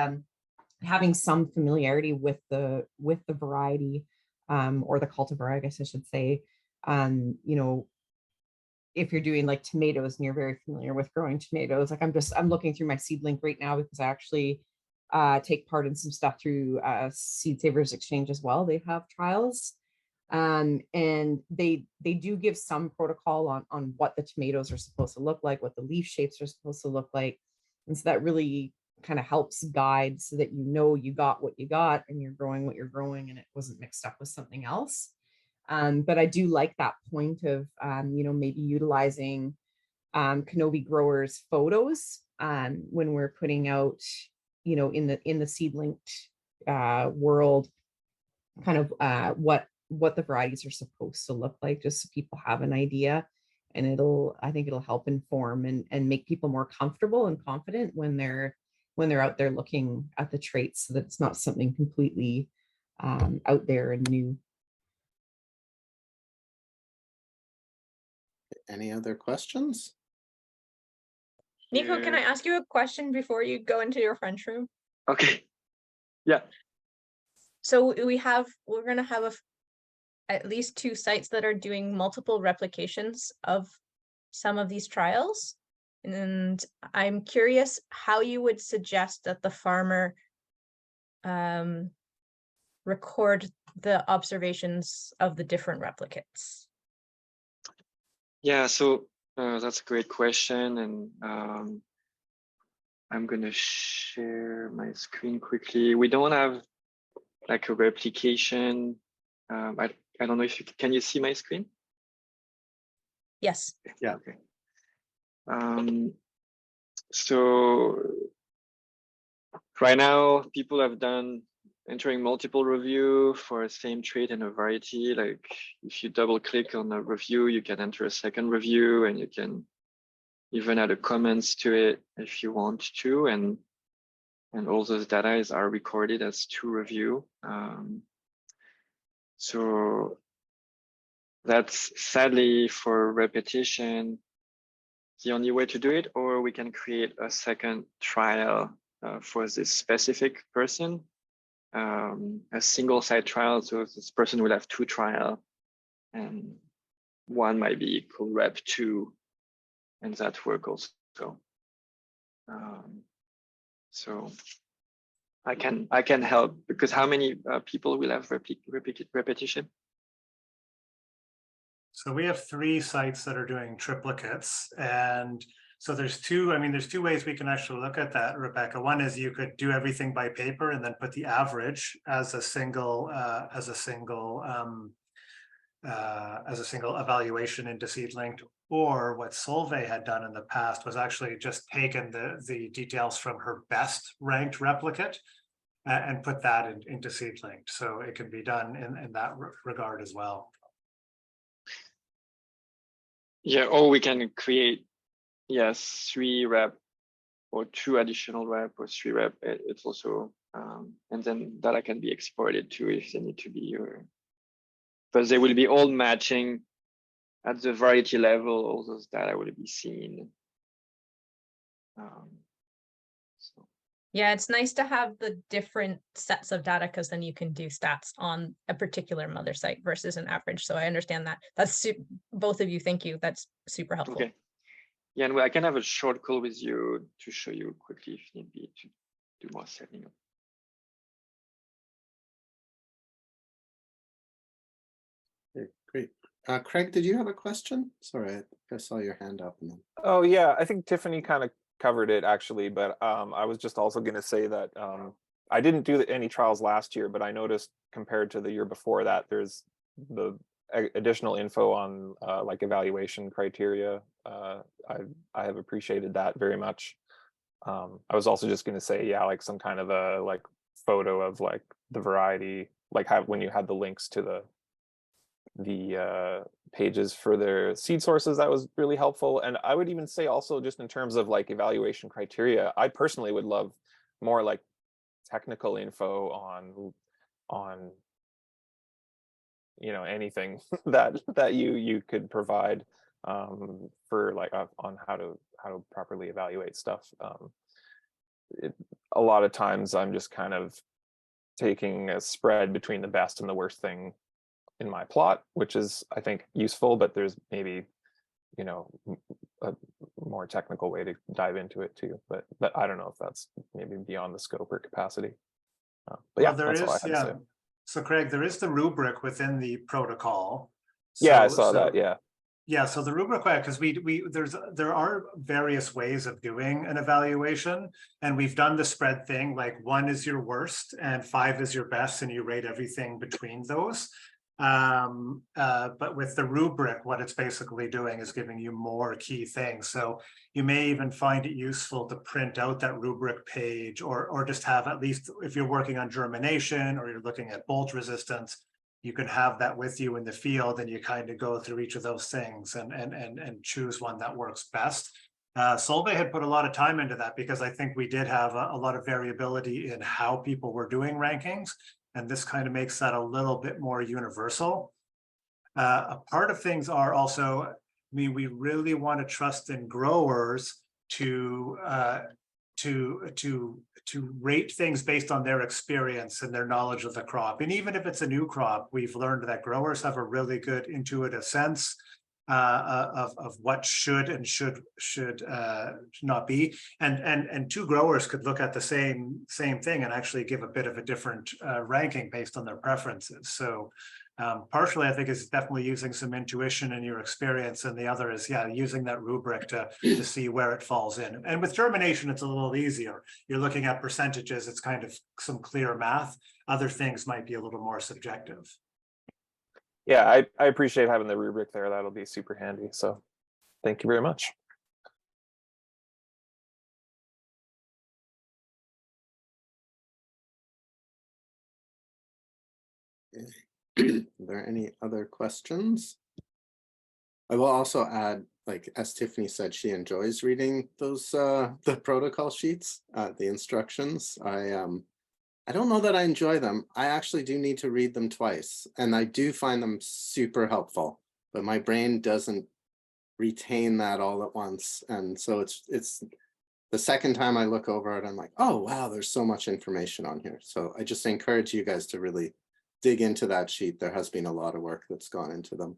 having some familiarity with the variety or the cultivar, I guess I should say. You know, if you're doing like tomatoes and you're very familiar with growing tomatoes, like I'm looking through my seed link right now because I actually take part in some stuff through Seed Savers Exchange as well. They have trials. And they do give some protocol on what the tomatoes are supposed to look like, what the leaf shapes are supposed to look like. And so that really kind of helps guide so that you know you got what you got and you're growing what you're growing and it wasn't mixed up with something else. But I do like that point of, you know, maybe utilizing CANOVI growers' photos when we're putting out, you know, in the seed linked world, kind of what the varieties are supposed to look like, just so people have an idea. And I think it'll help inform and make people more comfortable and confident when they're out there looking at the traits, so that it's not something completely out there and new.
Any other questions?
Nico, can I ask you a question before you go into your French room?
Okay. Yeah.
So we're gonna have at least 2 sites that are doing multiple replications of some of these trials. And I'm curious how you would suggest that the farmer record the observations of the different replicates.
Yeah, so that's a great question, and I'm gonna share my screen quickly. We don't have like a replication. I don't know if you can you see my screen?
Yes.
Yeah.
Okay. So right now, people have done entering multiple review for a same trait and a variety. Like if you double click on a review, you can enter a second review, and you can even add a comments to it if you want to, and all those data are recorded as 2 review. So that's sadly for repetition the only way to do it, or we can create a second trial for this specific person, a single site trial. So this person will have 2 trials, and one might be called rep 2, and that work also. So I can help, because how many people will have repetition?
So we have 3 sites that are doing triplicates, and so there's 2. I mean, there's 2 ways we can actually look at that, Rebecca. One is you could do everything by paper and then put the average as a single evaluation into SeedLinked. Or what Solveig had done in the past was actually just taken the details from her best ranked replicate and put that into SeedLinked. So it can be done in that regard as well.
Yeah, or we can create, yes, 3 rep or 2 additional rep or 3 rep. It's also, and then data can be exported too if they need to be, because they will be all matching at the variety level. All those data will be seen. So.
Yeah, it's nice to have the different sets of data, because then you can do stats on a particular mother site versus an average. So I understand that. That's both of you. Thank you. That's super helpful.
Okay. Yeah, and I can have a short call with you to show you quickly if need be to do more setting up.
Okay, great. Craig, did you have a question? Sorry, I saw your hand up. And then...
Oh yeah, I think Tiffany kind of covered it actually, but I was just also going to say that I didn't do any trials last year, but I noticed compared to the year before that, there's the additional info on like evaluation criteria. I have appreciated that very much. I was also just going to say, yeah, like some kind of a like photo of like the variety, like when you had the links to the pages for their seed sources, that was really helpful. And I would even say also just in terms of like evaluation criteria, I personally would love more like technical info on you know, anything that you could provide for like on how to properly evaluate stuff. A lot of times I'm just kind of taking a spread between the best and the worst thing in my plot, which is, I think, useful, but there's maybe, you know, a more technical way to dive into it too. But I don't know if that's maybe beyond the scope or capacity. But yeah, that's all I had to say.
So Craig, there is the rubric within the protocol.
Yeah, I saw that. Yeah.
Yeah, so the rubric, because there are various ways of doing an evaluation, and we've done the spread thing, like 1 is your worst and 5 is your best, and you rate everything between those. But with the rubric, what it's basically doing is giving you more key things. So you may even find it useful to print out that rubric page, or just have, at least if you're working on germination or you're looking at bolt resistance, you can have that with you in the field, and you kind of go through each of those things and choose one that works best. Solveig had put a lot of time into that, because I think we did have a lot of variability in how people were doing rankings. And this kind of makes that a little bit more universal. A part of things are also, I mean, we really want to trust in growers to to rate things based on their experience and their knowledge of the crop. And even if it's a new crop, we've learned that growers have a really good intuitive sense of what should and should not be. And two growers could look at the same thing and actually give a bit of a different ranking based on their preferences. So partially, I think, is definitely using some intuition in your experience, and the other is, yeah, using that rubric to see where it falls in. And with germination, it's a little easier. You're looking at percentages, it's kind of some clear math. Other things might be a little more subjective.
Yeah, I appreciate having the rubric there. That'll be super handy. So thank you very much.
Are there any other questions? I will also add, like as Tiffany said, she enjoys reading those the protocol sheets, the instructions. I don't know that I enjoy them. I actually do need to read them twice, and I do find them super helpful, but my brain doesn't retain that all at once. And so it's the second time I look over it, I'm like, oh, wow, there's so much information on here. So I just encourage you guys to really dig into that sheet. There has been a lot of work that's gone into them.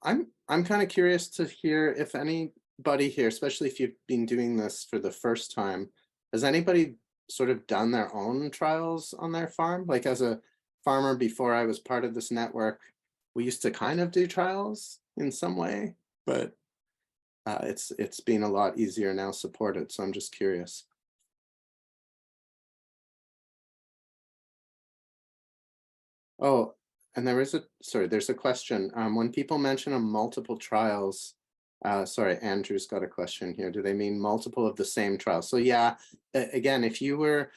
I'm kind of curious to hear if anybody here, especially if you've been doing this for the first time, has anybody sort of done their own trials on their farm? Like as a farmer before I was part of this network, we used to kind of do trials in some way, but it's been a lot easier now supported. So I'm just curious. Oh, and there's a question. When people mention multiple trials, sorry, Andrew's got a question here. Do they mean multiple of the same trial? So yeah, again, if you were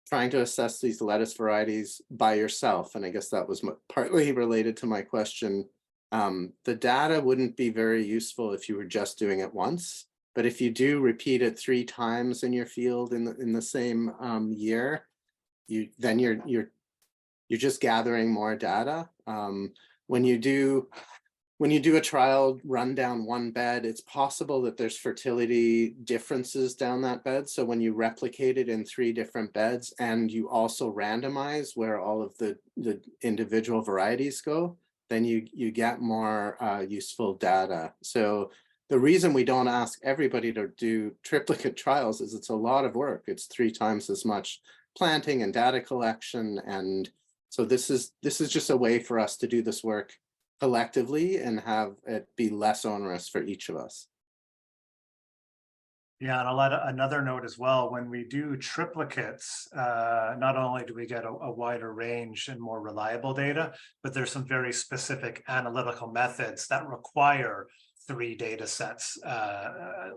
trying to assess these lettuce varieties by yourself, and I guess that was partly related to my question, the data wouldn't be very useful if you were just doing it once. But if you do repeat it 3 times in your field in the same year, you're just gathering more data. When you do a trial run down one bed, it's possible that there's fertility differences down that bed. So when you replicate it in 3 different beds and you also randomize where all of the individual varieties go, then you get more useful data. So the reason we don't ask everybody to do triplicate trials is it's a lot of work. It's 3 times as much planting and data collection. And so this is just a way for us to do this work collectively and have it be less onerous for each of us.
Yeah, and I'll add another note as well. When we do triplicates, not only do we get a wider range and more reliable data, but there's some very specific analytical methods that require 3 data sets,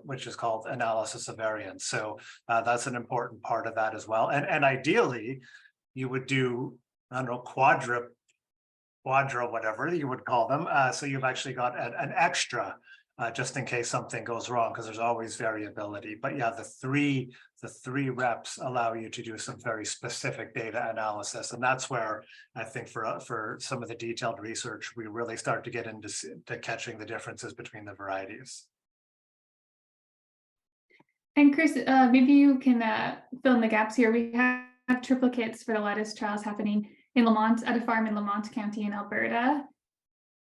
which is called analysis of variance. So that's an important part of that as well. And ideally, you would do, I don't know, quadra, whatever you would call them. So you've actually got an extra just in case something goes wrong, because there's always variability. But yeah, the three reps allow you to do some very specific data analysis. And that's where I think for some of the detailed research, we really start to get into catching the differences between the varieties.
And Chris, maybe you can fill in the gaps here. We have triplicates for the lettuce trials happening in Lamont, at a farm in Lamont County in Alberta,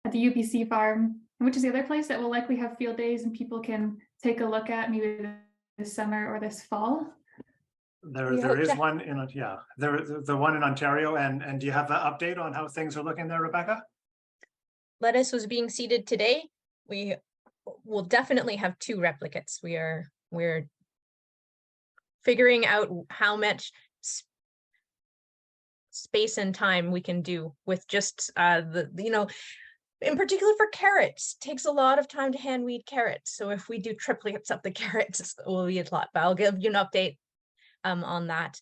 at the UBC farm, which is the other place that will likely have field days and people can take a look at maybe this summer or this fall.
There is one in, yeah, the one in Ontario. And do you have an update on how things are looking there, Rebecca?
Lettuce was being seeded today. We will definitely have 2 replicates. We're figuring out how much space and time we can do with just in particular for carrots, takes a lot of time to hand weed carrots. So if we do triplets of the carrots, it will be a lot, but I'll give you an update on that.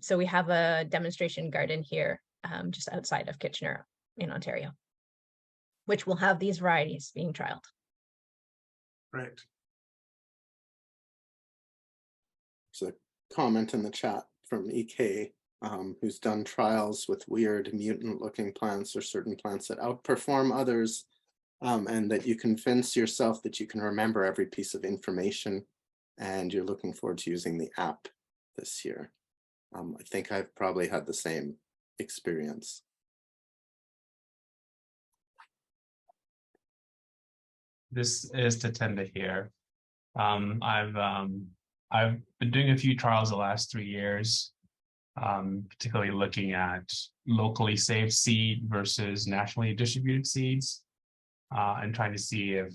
So we have a demonstration garden here just outside of Kitchener in Ontario, which will have these varieties being trialed.
Great.
There's a comment in the chat from EK. Who's done trials with weird mutant looking plants or certain plants that outperform others. and that you convince yourself that you can remember every piece of information, and you're looking forward to using the app this year. I think I've probably had the same experience.
This is Tatenda here. I've been doing a few trials the last 3 years, particularly looking at locally saved seed versus nationally distributed seeds, and trying to see if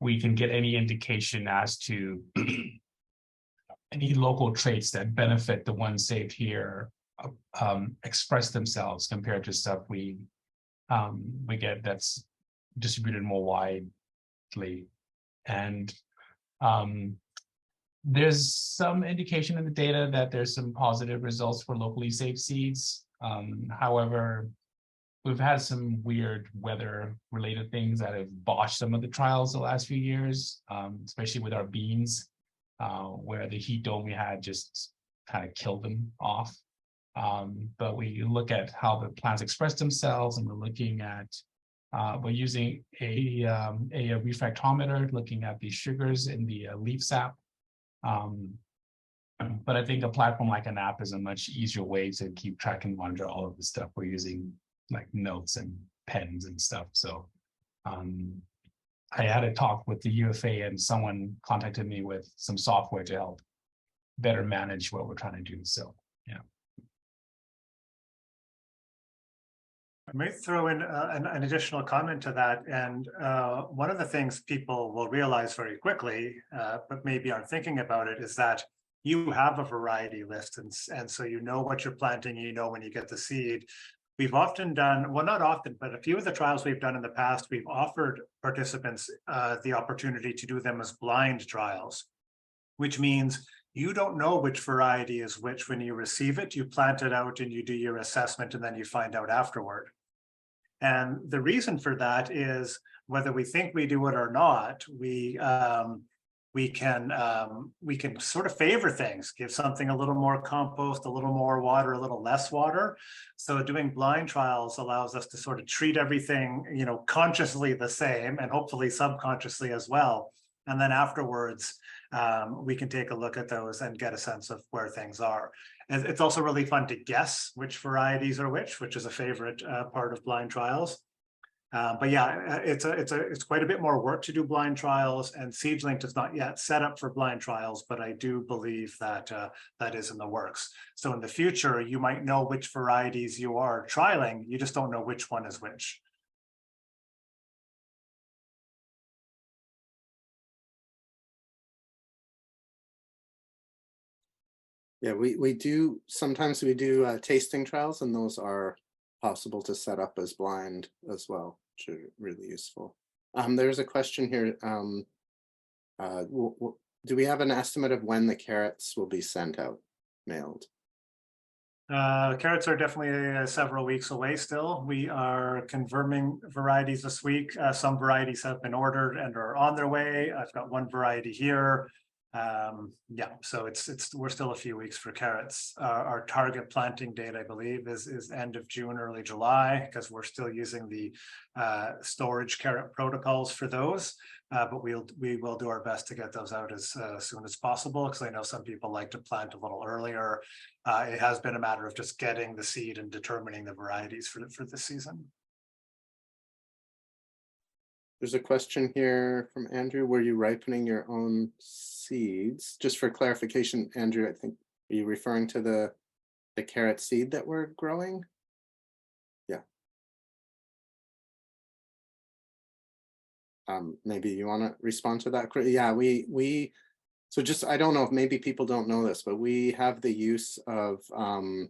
we can get any indication as to any local traits that benefit the ones saved here express themselves compared to stuff we get that's distributed more widely. And there's some indication in the data that there's some positive results for locally saved seeds. However, we've had some weird weather-related things that have botched some of the trials the last few years, especially with our beans, where the heat dome we had just kind of killed them off. But we look at how the plants express themselves, and we're looking at we're using a refractometer, looking at the sugars in the leaf sap. But I think a platform like an app is a much easier way to keep track and monitor all of the stuff. We're using like notes and pens and stuff. So I had a talk with the UFA, and someone contacted me with some software to help better manage what we're trying to do. So yeah.
I may throw in an additional comment to that. And one of the things people will realize very quickly, but maybe aren't thinking about it, is that you have a variety list. And so you know what you're planting, you know when you get the seed. We've often done, well, not often, but a few of the trials we've done in the past, we've offered participants the opportunity to do them as blind trials, which means you don't know which variety is which when you receive it. You plant it out and you do your assessment, and then you find out afterward. And the reason for that is, whether we think we do it or not, we can sort of favor things, give something a little more compost, a little more water, a little less water. So doing blind trials allows us to sort of treat everything, consciously the same, and hopefully subconsciously as well. And then afterwards, we can take a look at those and get a sense of where things are. And it's also really fun to guess which varieties are which is a favorite part of blind trials. But yeah, it's quite a bit more work to do blind trials, and SeedLink is not yet set up for blind trials, but I do believe that that is in the works. So in the future, you might know which varieties you are trialing, you just don't know which one is which.
Yeah, sometimes we do tasting trials, and those are possible to set up as blind as well, which are really useful. There's a question here. Do we have an estimate of when the carrots will be sent out, mailed?
Carrots are definitely several weeks away still. We are confirming varieties this week. Some varieties have been ordered and are on their way. I've got one variety here. Yeah, so we're still a few weeks for carrots. Our target planting date, I believe, is end of June, early July, because we're still using the storage carrot protocols for those. But we will do our best to get those out as soon as possible, because I know some people like to plant a little earlier. It has been a matter of just getting the seed and determining the varieties for this season.
There's a question here from Andrew. Were you ripening your own seeds? Just for clarification, Andrew, I think, are you referring to the carrot seed that we're growing? Yeah. Maybe you want to respond to that? Yeah, so just, I don't know if maybe people don't know this, but we have the use of a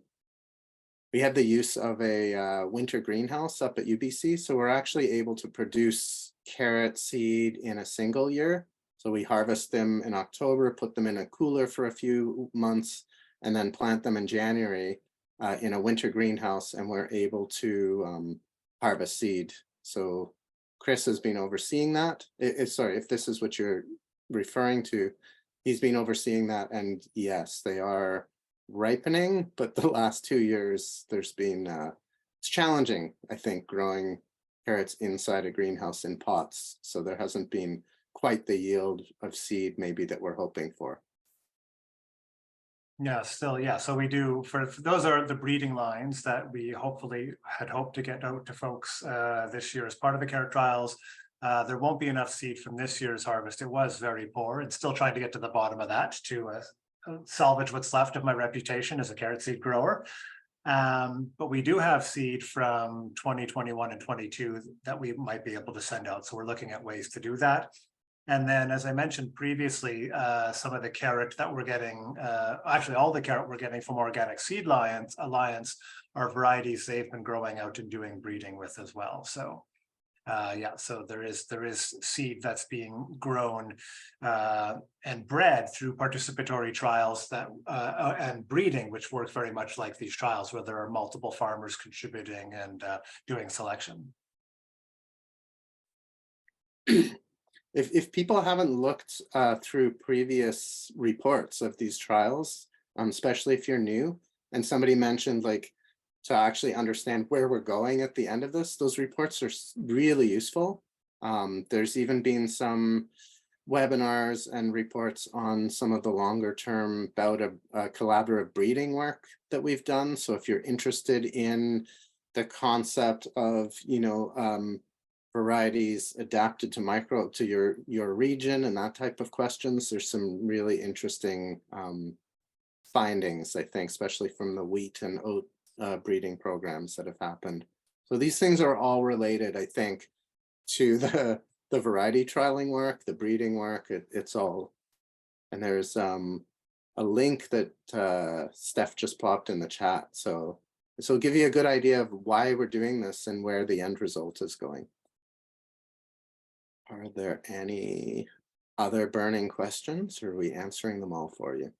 winter greenhouse up at UBC. So we're actually able to produce carrot seed in a single year. So we harvest them in October, put them in a cooler for a few months, and then plant them in January in a winter greenhouse, and we're able to harvest seed. So Chris has been overseeing that. Sorry, if this is what you're referring to, he's been overseeing that, and yes, they are ripening, but the last 2 years there's been it's challenging, I think, growing carrots inside a greenhouse in pots. So there hasn't been quite the yield of seed maybe that we're hoping for.
Yeah, still, yeah. So we do, for those are the breeding lines that we hopefully had hoped to get out to folks this year as part of the carrot trials. There won't be enough seed from this year's harvest. It was very poor, and still trying to get to the bottom of that to salvage what's left of my reputation as a carrot seed grower. But we do have seed from 2021 and 22 that we might be able to send out. So we're looking at ways to do that. And then, as I mentioned previously, some of the carrot that we're getting, actually all the carrot we're getting from Organic Seed Alliance are varieties they've been growing out and doing breeding with as well. So yeah, so there is seed that's being grown and bred through participatory trials that and breeding, which work very much like these trials where there are multiple farmers contributing and doing selection.
If people haven't looked through previous reports of these trials, especially if you're new, and somebody mentioned like to actually understand where we're going at the end of this, those reports are really useful. There's even been some webinars and reports on some of the longer term Bauta collaborative breeding work that we've done. So if you're interested in the concept of, you know, varieties adapted to your region and that type of questions, there's some really interesting findings, I think, especially from the wheat and oat breeding programs that have happened. So these things are all related, I think, to the variety trialing work, the breeding work. It's all, and there's a link that Steph just plopped in the chat. So it'll give you a good idea of why we're doing this and where the end result is going. Are there any other burning questions, or are we answering them all for you?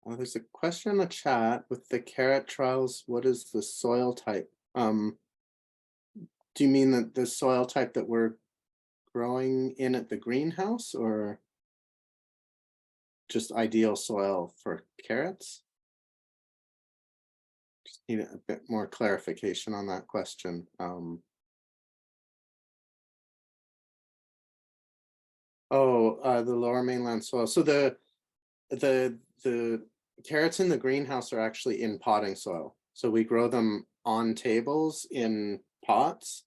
Oh, there's a question in the chat with the carrot trials. What is the soil type? Do you mean that the soil type that we're growing in at the greenhouse, or just ideal soil for carrots? Just need a bit more clarification on that question. The lower mainland soil. So the carrots in the greenhouse are actually in potting soil. So we grow them on tables in pots.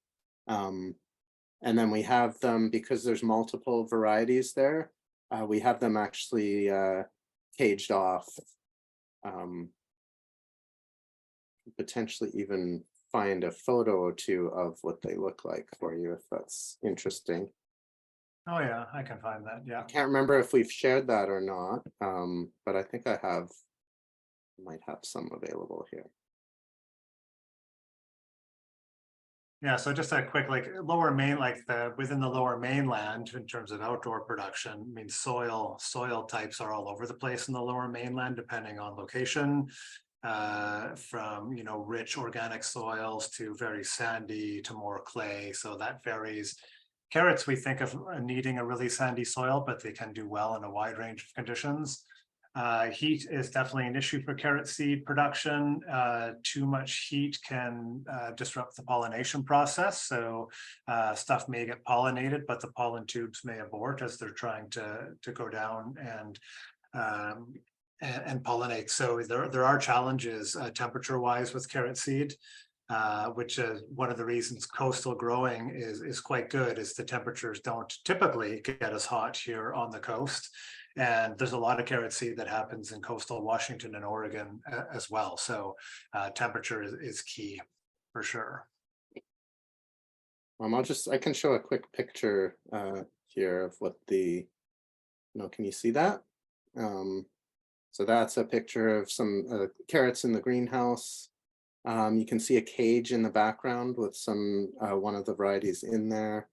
And then we have them, because there's multiple varieties there, we have them actually caged off. Potentially even find a photo or two of what they look like for you if that's interesting.
Oh yeah, I can find that. Yeah.
I can't remember if we've shared that or not, but I think I might have some available here.
Yeah, so just a quick, like within the lower mainland in terms of outdoor production, I mean, soil types are all over the place in the lower mainland, depending on location, from, you know, rich organic soils to very sandy to more clay. So that varies. Carrots, we think of needing a really sandy soil, but they can do well in a wide range of conditions. Heat is definitely an issue for carrot seed production. Too much heat can disrupt the pollination process. So stuff may get pollinated, but the pollen tubes may abort as they're trying to go down and pollinate. So there are challenges temperature-wise with carrot seed. Which is one of the reasons coastal growing is quite good, is the temperatures don't typically get as hot here on the coast. And there's a lot of carrot seed that happens in coastal Washington and Oregon as well. So temperature is key for sure.
I can show a quick picture here of what can you see that? So that's a picture of some carrots in the greenhouse. You can see a cage in the background with some one of the varieties in there.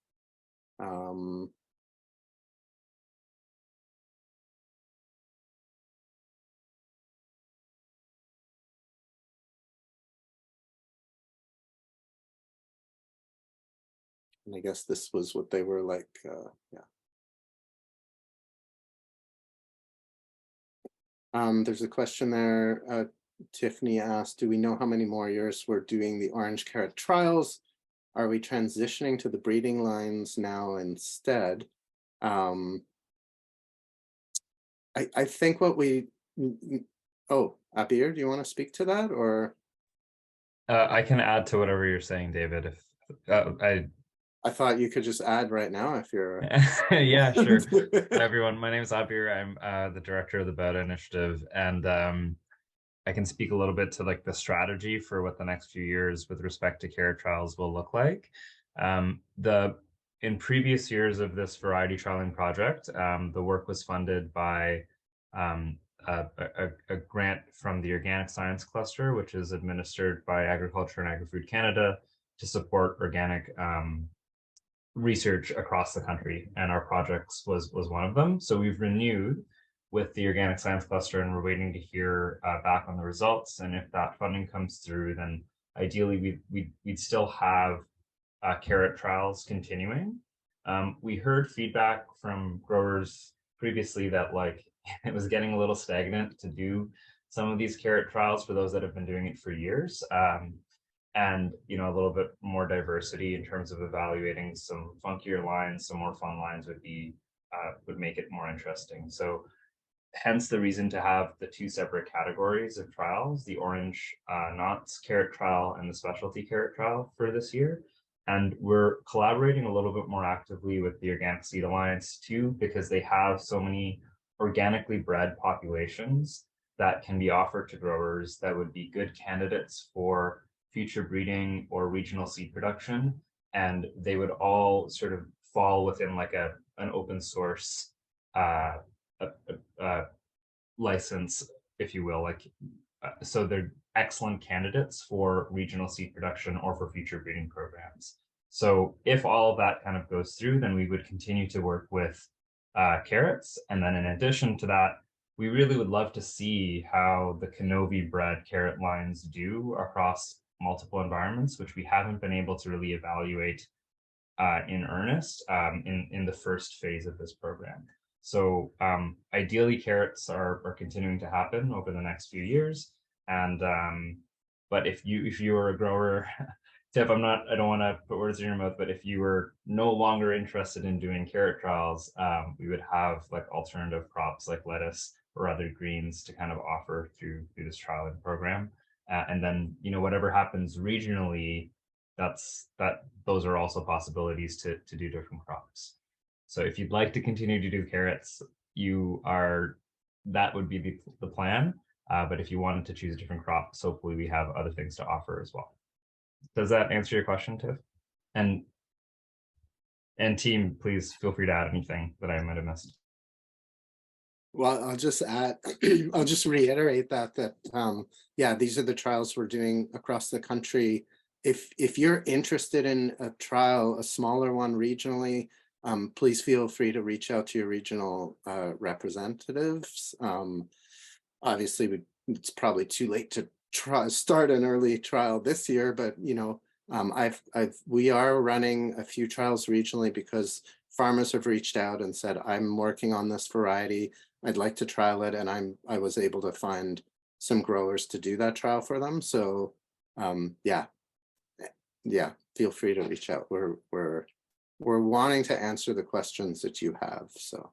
And I guess this was what they were like, yeah. There's a question there. Tiffany asked, do we know how many more years we're doing the orange carrot trials? Are we transitioning to the breeding lines now instead? I think what we, oh, Abir, do you want to speak to that, or?
I can add to whatever you're saying, David. If
I thought you could just add right now if you're.
Yeah, sure. Hi, everyone. My name is Abir. I'm the director of the Bauta Initiative, and I can speak a little bit to like the strategy for what the next few years with respect to carrot trials will look like. In previous years of this variety trialing project, the work was funded by a grant from the Organic Science Cluster, which is administered by Agriculture and Agri-Food Canada to support organic research across the country, and our projects was one of them. So we've renewed with the Organic Science Cluster, and we're waiting to hear back on the results. And if that funding comes through, then ideally we'd still have carrot trials continuing. We heard feedback from growers previously that like it was getting a little stagnant to do some of these carrot trials for those that have been doing it for years. And you know, a little bit more diversity in terms of evaluating some funkier lines, some more fun lines would make it more interesting. So hence the reason to have the two separate categories of trials, the orange knots carrot trial and the specialty carrot trial for this year. And we're collaborating a little bit more actively with the Organic Seed Alliance too, because they have so many organically bred populations that can be offered to growers that would be good candidates for future breeding or regional seed production. And they would all sort of fall within like an open source license, if you will, like so they're excellent candidates for regional seed production or for future breeding programs. So if all of that kind of goes through, then we would continue to work with carrots. And then in addition to that, we really would love to see how the CANOVI bred carrot lines do across multiple environments, which we haven't been able to really evaluate in earnest in the first phase of this program. So ideally, carrots are continuing to happen over the next few years. And but if you are a grower, Tiff, I don't want to put words in your mouth, but if you were no longer interested in doing carrot trials, we would have like alternative crops like lettuce or other greens to kind of offer through this trialing program. And then, you know, whatever happens regionally, those are also possibilities to do different crops. So if you'd like to continue to do carrots, that would be the plan. But if you wanted to choose different crops, hopefully we have other things to offer as well. Does that answer your question, Tiff? And team, please feel free to add anything that I might have missed.
Well, I'll just add, I'll just reiterate that yeah, these are the trials we're doing across the country. If you're interested in a trial, a smaller one regionally, please feel free to reach out to your regional representatives. Obviously, it's probably too late to start an early trial this year, but you know, we are running a few trials regionally because farmers have reached out and said, I'm working on this variety, I'd like to trial it, and I was able to find some growers to do that trial for them. So yeah, feel free to reach out. We're wanting to answer the questions that you have. So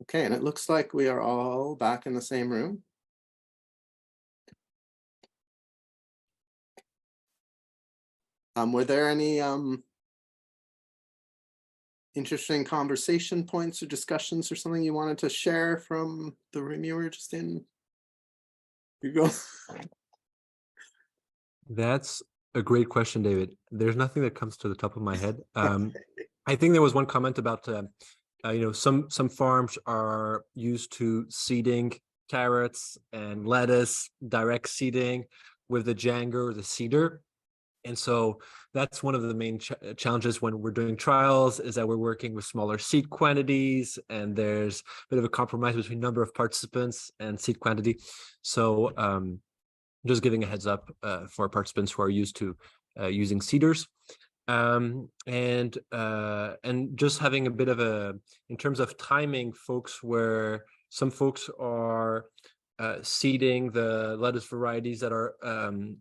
okay, and it looks like we are all back in the same room. Were there any interesting conversation points or discussions or something you wanted to share from the room you were just in? You go.
That's a great question, David. There's nothing that comes to the top of my head. I think there was one comment about you know, some farms are used to seeding carrots and lettuce, direct seeding with the Janger or the seeder. And so that's one of the main challenges when we're doing trials, is that we're working with smaller seed quantities, and there's a bit of a compromise between number of participants and seed quantity. So just giving a heads up for participants who are used to using seeders. And just having a bit of in terms of timing, where some folks are seeding the lettuce varieties that are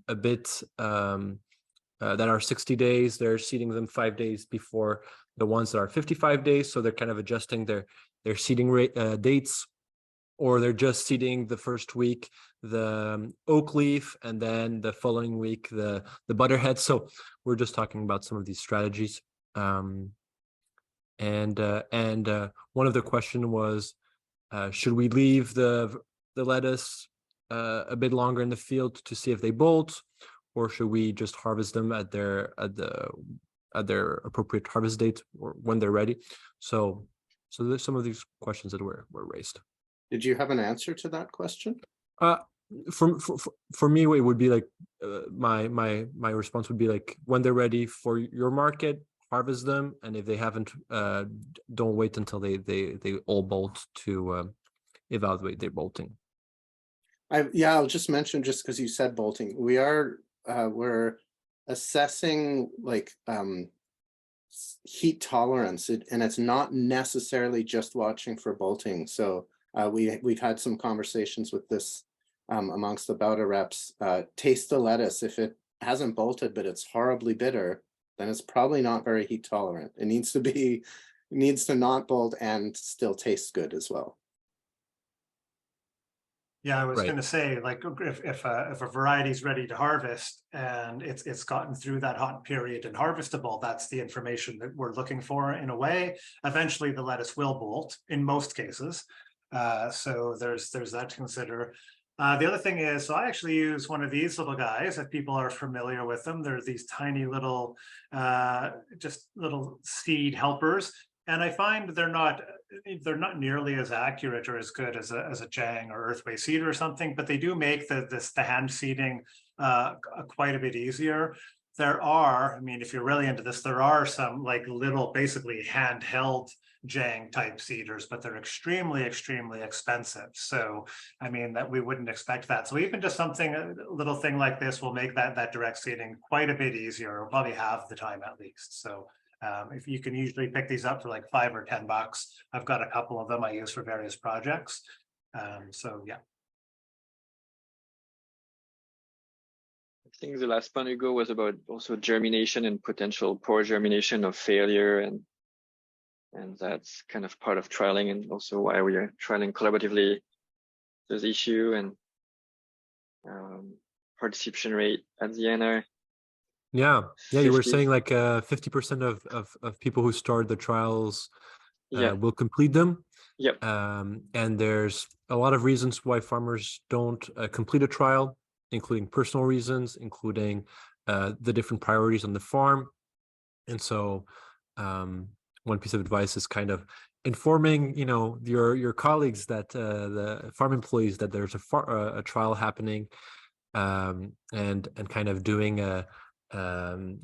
a bit that are 60 days. They're seeding them 5 days before the ones that are 55 days. So they're kind of adjusting their seeding rate dates, or they're just seeding the first week the oak leaf and then the following week the butterhead. So we're just talking about some of these strategies. And one of the question was, should we leave the lettuce a bit longer in the field to see if they bolt, or should we just harvest them at their appropriate harvest date or when they're ready? So there's some of these questions that were raised.
Did you have an answer to that question?
For me, it would be like my response would be like, when they're ready for your market, harvest them, and if they haven't, don't wait until they all bolt to evaluate their bolting.
I'll just mention, just because you said bolting, we're assessing like heat tolerance, and it's not necessarily just watching for bolting. So we've had some conversations with this amongst the Bauta reps. Taste the lettuce. If it hasn't bolted but it's horribly bitter, then it's probably not very heat tolerant. It needs to not bolt and still taste good as well.
Yeah, I was going to say, like, if a variety is ready to harvest and it's gotten through that hot period and harvestable, that's the information that we're looking for in a way. Eventually, the lettuce will bolt in most cases, so there's that to consider. The other thing is, so I actually use one of these little guys, if people are familiar with them. They're these tiny little, just little seed helpers. And I find they're not nearly as accurate or as good as a Jang or Earthway seeder or something, but they do make the hand seeding quite a bit easier. There are, I mean, if you're really into this, there are some like little, basically handheld Jang type seeders, but they're extremely, extremely expensive. So, I mean, that we wouldn't expect that. So even just something, a little thing like this will make that direct seeding quite a bit easier, or probably half the time at least. So if you can usually pick these up for like $5 or $10, I've got a couple of them I use for various projects. So yeah.
I think the last one we go was about also germination and potential poor germination of failure, and that's kind of part of trialing, and also why we are trialing collaboratively this issue, and participation rate at the end.
Yeah, you were saying like 50% of people who start the trials will complete them.
Yep.
And there's a lot of reasons why farmers don't complete a trial, including personal reasons, including the different priorities on the farm. And so one piece of advice is kind of informing, your colleagues, that the farm employees, that there's a trial happening, and kind of doing a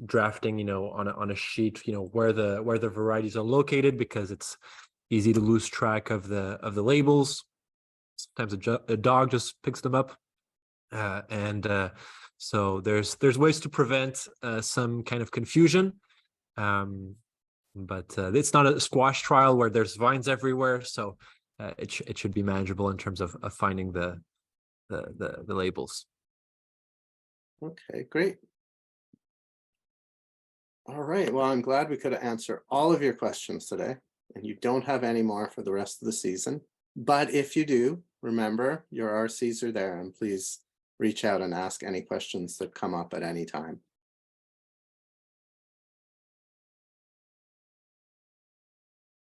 drafting, on a sheet, where the varieties are located, because it's easy to lose track of the labels. Sometimes a dog just picks them up, so there's ways to prevent some kind of confusion, but it's not a squash trial where there's vines everywhere, so it should be manageable in terms of finding the labels.
Okay, great. All right, well, I'm glad we could answer all of your questions today, and you don't have any more for the rest of the season. But if you do, remember, your RCs are there, and please reach out and ask any questions that come up at any time.